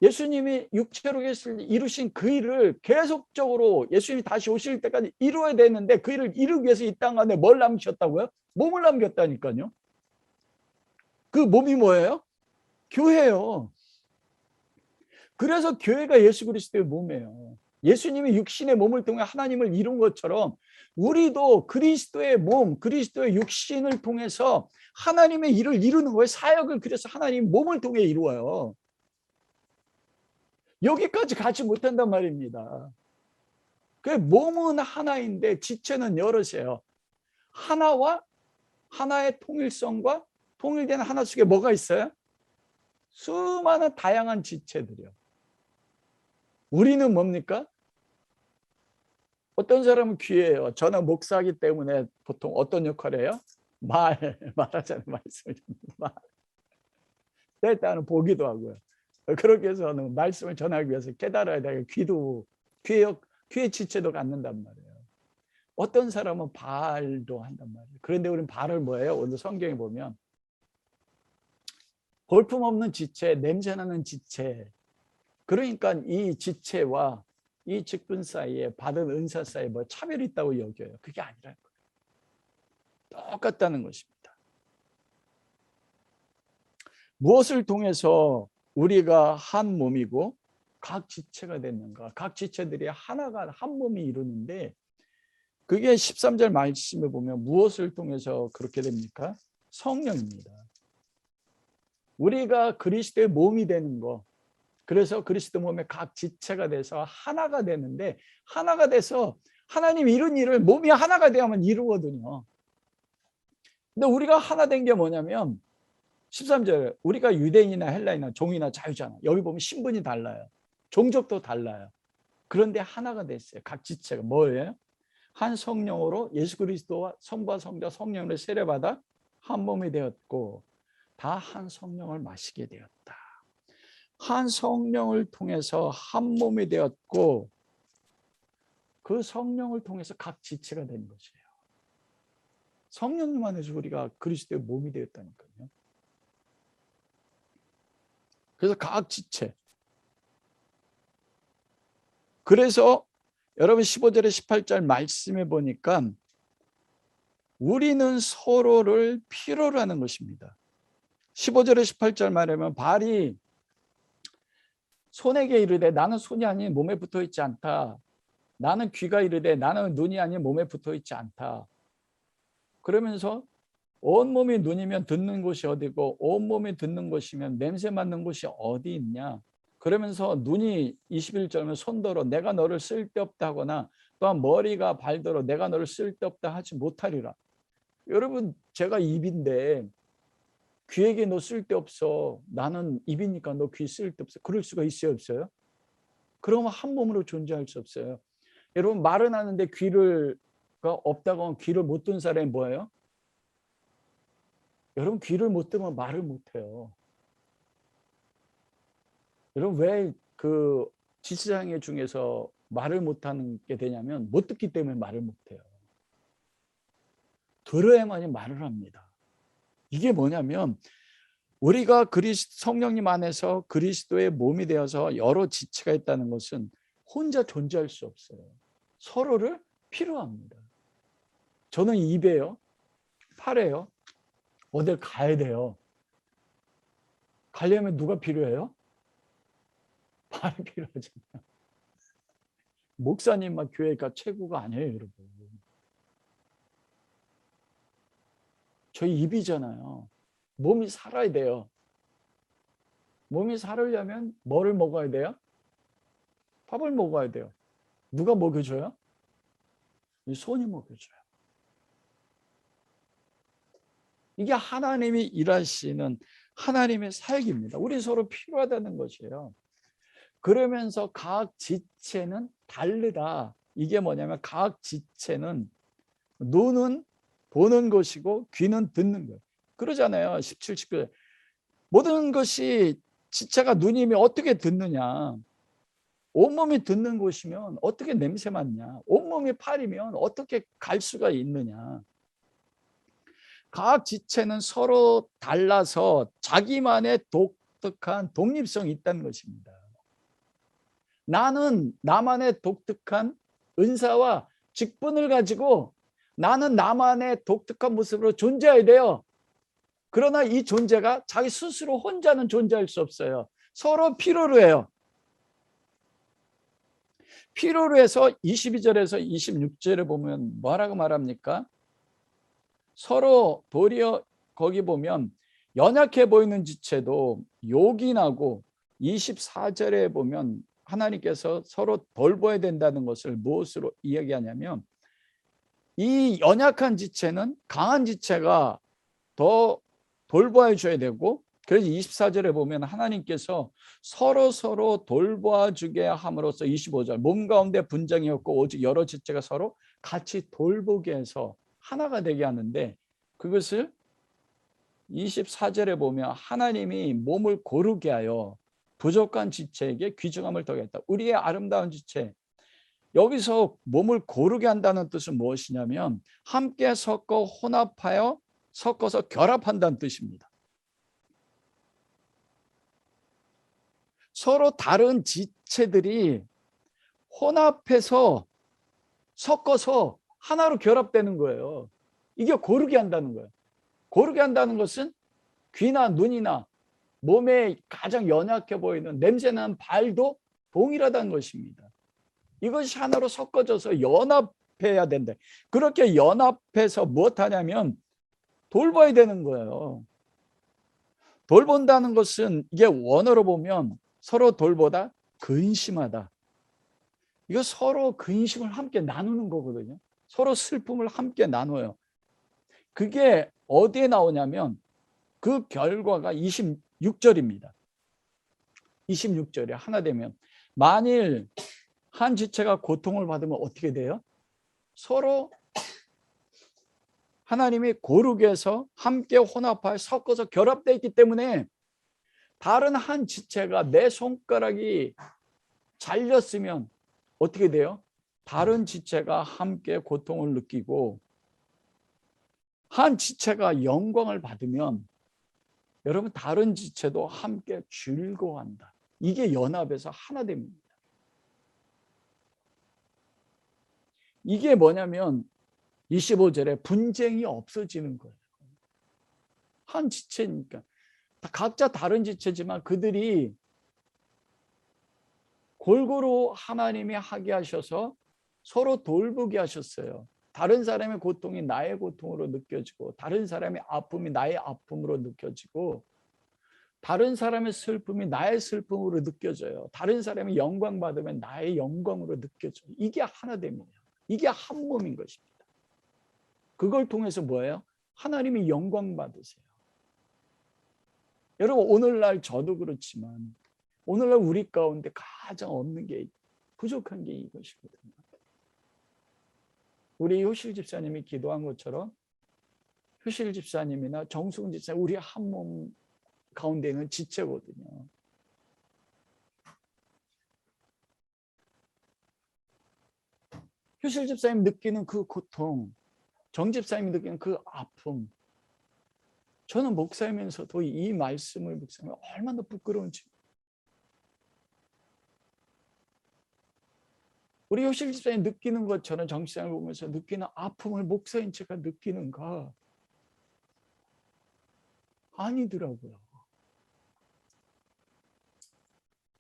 C: 예수님이 육체로 계실 때 이루신 그 일을 계속적으로 예수님이 다시 오실 때까지 이루어야 되는데, 그 일을 이루기 위해서 이 땅 가운데 뭘 남기셨다고요? 몸을 남겼다니까요. 그 몸이 뭐예요? 교회예요. 그래서 교회가 예수 그리스도의 몸이에요. 예수님이 육신의 몸을 통해 하나님을 이룬 것처럼 우리도 그리스도의 몸, 그리스도의 육신을 통해서 하나님의 일을 이루는 거예요. 사역을 그래서 하나님 몸을 통해 이루어요. 여기까지 가지 못한단 말입니다. 그 몸은 하나인데 지체는 여럿이에요. 하나와 하나의 통일성과 통일된 하나 속에 뭐가 있어요? 수많은 다양한 지체들이요. 우리는 뭡니까? 어떤 사람은 귀해요. 저는 목사이기 때문에 보통 어떤 역할을 해요? 말하자는 말씀을 말. 때때는 보기도 하고요. 그렇게 해서는 말씀을 전하기 위해서 깨달아야 되고 귀의 지체도 갖는단 말이에요. 어떤 사람은 발도 한단 말이에요. 그런데 우리는 발을 뭐예요? 오늘 성경에 보면 볼품없는 지체, 냄새나는 지체. 그러니까 이 지체와 이 직분 사이에 받은 은사 사이에 뭐 차별이 있다고 여겨요. 그게 아니라는 거예요. 똑같다는 것입니다. 무엇을 통해서 우리가 한 몸이고 각 지체가 됐는가? 각 지체들이 하나가 한 몸이 이루는데 그게 13절 말씀에 보면 무엇을 통해서 그렇게 됩니까? 성령입니다. 우리가 그리스도의 몸이 되는 거. 그래서 그리스도 몸의 각 지체가 돼서 하나가 되는데 하나가 돼서 하나님 이룬 일을 몸이 하나가 되어야만 이루거든요. 근데 우리가 하나 된 게 뭐냐면 13절 우리가 유대인이나 헬라인이나 종이나 자유잖아. 여기 보면 신분이 달라요. 종족도 달라요. 그런데 하나가 됐어요. 각 지체가 뭐예요? 한 성령으로 예수 그리스도와 성부와 성자 성령을 세례받아 한 몸이 되었고 다 한 성령을 마시게 되었다. 한 성령을 통해서 한 몸이 되었고 그 성령을 통해서 각 지체가 된 것이에요. 성령님 안에서 우리가 그리스도의 몸이 되었다니까요. 그래서 각 지체. 그래서 여러분 15절에 18절 말씀해 보니까 우리는 서로를 필요로 하는 것입니다. 15절에 18절 말하면 발이 손에게 이르되 나는 손이 아닌 몸에 붙어 있지 않다. 나는 귀가 이르되 나는 눈이 아닌 몸에 붙어 있지 않다. 그러면서 온몸이 눈이면 듣는 곳이 어디고 온몸이 듣는 곳이면 냄새 맡는 곳이 어디 있냐. 그러면서 눈이 21절이면 손더러 내가 너를 쓸데없다 하거나 또한 머리가 발더러 내가 너를 쓸데없다 하지 못하리라. 여러분 제가 입인데 귀에게 너 쓸데없어. 나는 입이니까 너 귀 쓸데없어. 그럴 수가 있어요 없어요? 그러면 한 몸으로 존재할 수 없어요. 여러분 말은 하는데 귀가 없다고 하면 귀를 못 듣는 사람이 뭐예요? 여러분 귀를 못 들으면 말을 못해요. 여러분 왜 그 지체장애 중에서 말을 못하는 게 되냐면 못 듣기 때문에 말을 못해요. 들어야만이 말을 합니다. 이게 뭐냐면 우리가 성령님 안에서 그리스도의 몸이 되어서 여러 지체가 있다는 것은 혼자 존재할 수 없어요. 서로를 필요합니다. 저는 입에요. 팔에요. 어딜 가야 돼요. 가려면 누가 필요해요? 발이 필요하잖아요. 목사님만 교회가 최고가 아니에요, 여러분. 저희 입이잖아요. 몸이 살아야 돼요. 몸이 살으려면 뭐를 먹어야 돼요? 밥을 먹어야 돼요. 누가 먹여줘요? 이 손이 먹여줘요. 이게 하나님이 일하시는 하나님의 사역입니다. 우리 서로 필요하다는 것이에요. 그러면서 각 지체는 다르다. 이게 뭐냐면 각 지체는 눈은 보는 것이고 귀는 듣는 거예요. 그러잖아요. 17, 19절. 모든 것이 지체가 눈이면 어떻게 듣느냐. 온몸이 듣는 곳이면 어떻게 냄새 맡냐. 온몸이 팔이면 어떻게 갈 수가 있느냐. 각 지체는 서로 달라서 자기만의 독특한 독립성이 있다는 것입니다. 나는 나만의 독특한 은사와 직분을 가지고 나는 나만의 독특한 모습으로 존재해야 돼요. 그러나 이 존재가 자기 스스로 혼자는 존재할 수 없어요. 서로 필요로 해요. 필요로 해서 22절에서 26절에 보면 뭐라고 말합니까? 서로 도리어 거기 보면 연약해 보이는 지체도 요긴하고 24절에 보면 하나님께서 서로 돌봐야 된다는 것을 무엇으로 이야기하냐면 이 연약한 지체는 강한 지체가 더 돌봐 줘야 되고 그래서 24절에 보면 하나님께서 서로 돌봐주게 함으로써 25절 몸 가운데 분쟁이 없고 오직 여러 지체가 서로 같이 돌보게 해서 하나가 되게 하는데 그것을 24절에 보면 하나님이 몸을 고르게 하여 부족한 지체에게 귀중함을 더하겠다. 우리의 아름다운 지체. 여기서 몸을 고르게 한다는 뜻은 무엇이냐면 함께 섞어 혼합하여 섞어서 결합한다는 뜻입니다. 서로 다른 지체들이 혼합해서 섞어서 하나로 결합되는 거예요. 이게 고르게 한다는 거예요. 고르게 한다는 것은 귀나 눈이나 몸에 가장 연약해 보이는 냄새나는 발도 동일하다는 것입니다. 이것이 하나로 섞어져서 연합해야 된다. 그렇게 연합해서 무엇하냐면 돌봐야 되는 거예요. 돌본다는 것은 이게 원어로 보면 서로 돌보다 근심하다. 이거 서로 근심을 함께 나누는 거거든요. 서로 슬픔을 함께 나눠요. 그게 어디에 나오냐면 그 결과가 26절입니다. 26절에 하나 되면 만일 한 지체가 고통을 받으면 어떻게 돼요? 서로 하나님이 고르게 해서 함께 혼합하여 섞어서 결합되어 있기 때문에 다른 한 지체가 내 손가락이 잘렸으면 어떻게 돼요? 다른 지체가 함께 고통을 느끼고 한 지체가 영광을 받으면 여러분 다른 지체도 함께 즐거워한다. 이게 연합에서 하나됨입니다. 이게 뭐냐면 25절에 분쟁이 없어지는 거예요. 한 지체니까. 각자 다른 지체지만 그들이 골고루 하나님이 하게 하셔서 서로 돌보게 하셨어요. 다른 사람의 고통이 나의 고통으로 느껴지고 다른 사람의 아픔이 나의 아픔으로 느껴지고 다른 사람의 슬픔이 나의 슬픔으로 느껴져요. 다른 사람이 영광 받으면 나의 영광으로 느껴져요. 이게 하나됨이에요. 이게 한 몸인 것입니다. 그걸 통해서 뭐예요? 하나님이 영광 받으세요. 여러분 오늘날 저도 그렇지만 오늘날 우리 가운데 가장 없는 게 부족한 게 이것이거든요. 우리 효실 집사님이 기도한 것처럼 효실 집사님이나 정수근 집사님 우리 한 몸 가운데 있는 지체거든요. 효실 집사님 느끼는 그 고통, 정 집사님이 느끼는 그 아픔, 저는 목사이면서도 이 말씀을 묵상하면 얼마나 부끄러운지. 우리 효실 집사님 느끼는 것처럼 정 집사님을 보면서 느끼는 아픔을 목사인 제가 느끼는가? 아니더라고요.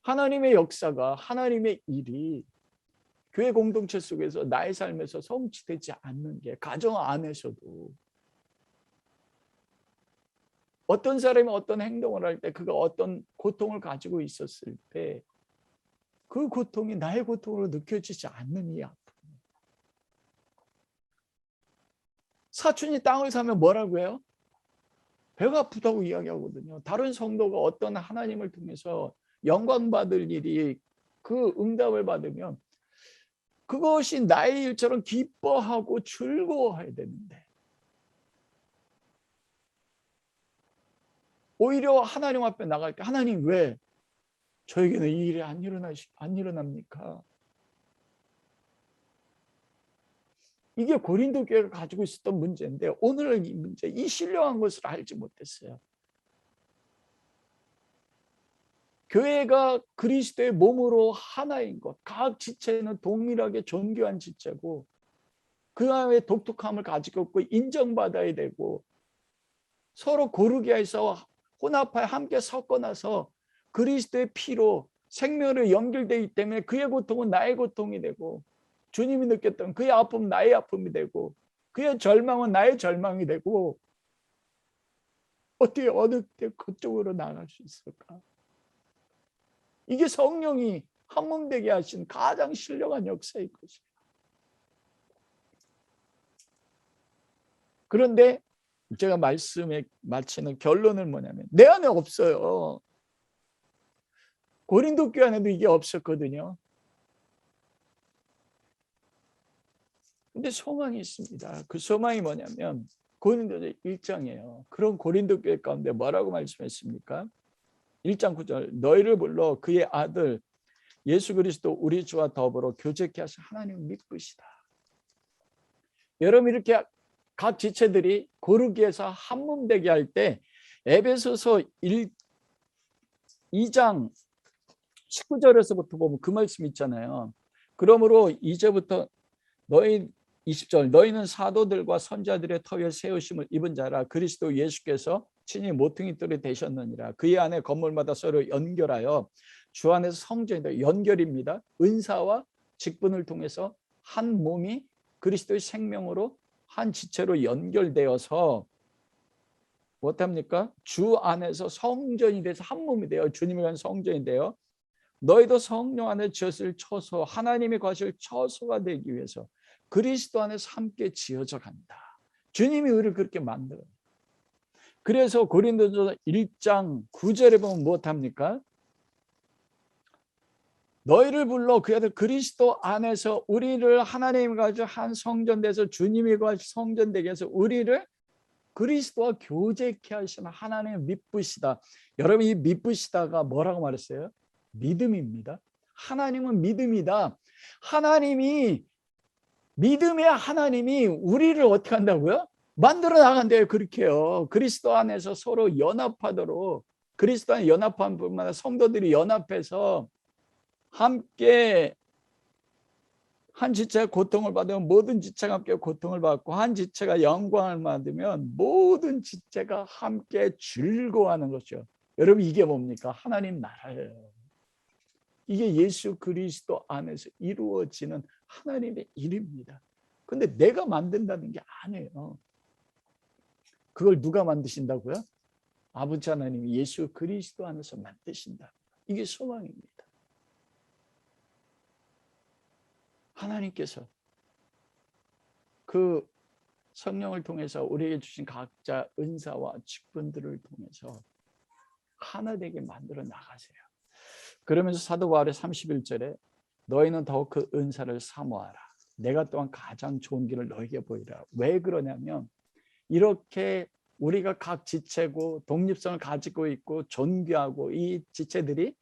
C: 하나님의 역사가, 하나님의 일이 교회 공동체 속에서 나의 삶에서 성취되지 않는 게 가정 안에서도 어떤 사람이 어떤 행동을 할 때 그가 어떤 고통을 가지고 있었을 때 그 고통이 나의 고통으로 느껴지지 않는 이 아픔. 사촌이 땅을 사면 뭐라고 해요? 배가 아프다고 이야기하거든요. 다른 성도가 어떤 하나님을 통해서 영광받을 일이 그 응답을 받으면 그것이 나의 일처럼 기뻐하고 즐거워해야 되는데 오히려 하나님 앞에 나갈 때 하나님 왜 저에게는 이 일이 안 일어납니까? 이게 고린도 교회가 가지고 있었던 문제인데 오늘은 이 문제, 이 신령한 것을 알지 못했어요. 교회가 그리스도의 몸으로 하나인 것, 각 지체는 동일하게 존귀한 지체고 그 안에 독특함을 가지고 있고 인정받아야 되고 서로 고르게 해서 혼합하여 함께 섞어놔서 그리스도의 피로 생명으로 연결되기 때문에 그의 고통은 나의 고통이 되고 주님이 느꼈던 그의 아픔은 나의 아픔이 되고 그의 절망은 나의 절망이 되고 어떻게 어느 때 그쪽으로 나갈 수 있을까? 이게 성령이 한 몸 되게 하신 가장 신령한 역사일 것이에요. 그런데 제가 말씀에 마치는 결론은 뭐냐면 내 안에 없어요. 고린도 교회 안에도 이게 없었거든요. 근데 소망이 있습니다. 그 소망이 뭐냐면 고린도서 1장이에요. 그런 고린도 교회 가운데 뭐라고 말씀했습니까? 1장 9절 너희를 불러 그의 아들 예수 그리스도 우리 주와 더불어 교제케 하신 하나님을 믿으시다. 여러분 이렇게 각 지체들이 고르게 해서 한 몸 되게 할 때 에베소서 2장 19절에서부터 보면 그 말씀 있잖아요. 그러므로 이제부터 너희 20절 너희는 사도들과 선자들의 터위에 세우심을 입은 자라. 그리스도 예수께서 친히 모퉁이돌이 되셨느니라. 그의 안에 건물마다 서로 연결하여 주 안에서 성전이다. 연결입니다. 은사와 직분을 통해서 한 몸이 그리스도의 생명으로 한 지체로 연결되어서 못합니까? 주 안에서 성전이 돼서 한 몸이 돼요. 주님에 관한 성전이 돼요. 너희도 성령 안에 지었을 처소, 하나님의 과실 처소가 되기 위해서 그리스도 안에서 함께 지어져 간다. 주님이 우리를 그렇게 만들어요. 그래서 고린도전서 1장 9절에 보면 무엇합니까? 너희를 불러 그 아들 그리스도 안에서 우리를 하나님이 가지고 한 성전 돼서 주님이 가지고 성전 되게 해서 우리를 그리스도와 교제케 하시는 하나님의 믿으시다. 여러분 이 믿으시다가 뭐라고 말했어요? 믿음입니다. 하나님은 믿음이다. 하나님이 믿음의 하나님이 우리를 어떻게 한다고요? 만들어 나간대요. 그렇게요. 그리스도 안에서 서로 연합하도록 그리스도 안에 연합한 뿐만 아니라 성도들이 연합해서 함께 한 지체가 고통을 받으면 모든 지체가 함께 고통을 받고 한 지체가 영광을 받으면 모든 지체가 함께 즐거워하는 것이죠. 여러분 이게 뭡니까? 하나님 나라예요. 이게 예수 그리스도 안에서 이루어지는 하나님의 일입니다. 근데 내가 만든다는 게 아니에요. 그걸 누가 만드신다고요? 아버지 하나님이 예수 그리스도 안에서 만드신다. 이게 소망입니다. 하나님께서 그 성령을 통해서 우리에게 주신 각자 은사와 직분들을 통해서 하나 되게 만들어 나가세요. 그러면서 사도 바울의 31절에 너희는 더욱 그 은사를 사모하라. 내가 또한 가장 좋은 길을 너에게 보이라. 왜 그러냐면 이렇게 우리가 각 지체고 독립성을 가지고 있고 존귀하고 이 지체들이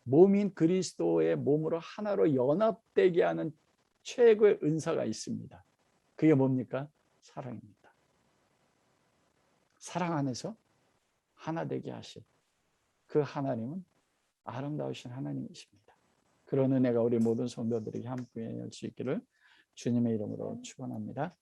C: 몸인 그리스도의 몸으로 하나로 연합되게 하는 최고의 은사가 있습니다. 그게 뭡니까? 사랑입니다. 사랑 안에서 하나 되게 하신 그 하나님은 아름다우신 하나님이십니다. 그런 은혜가 우리 모든 성도들에게 함께 할 수 있기를 주님의 이름으로 축원합니다.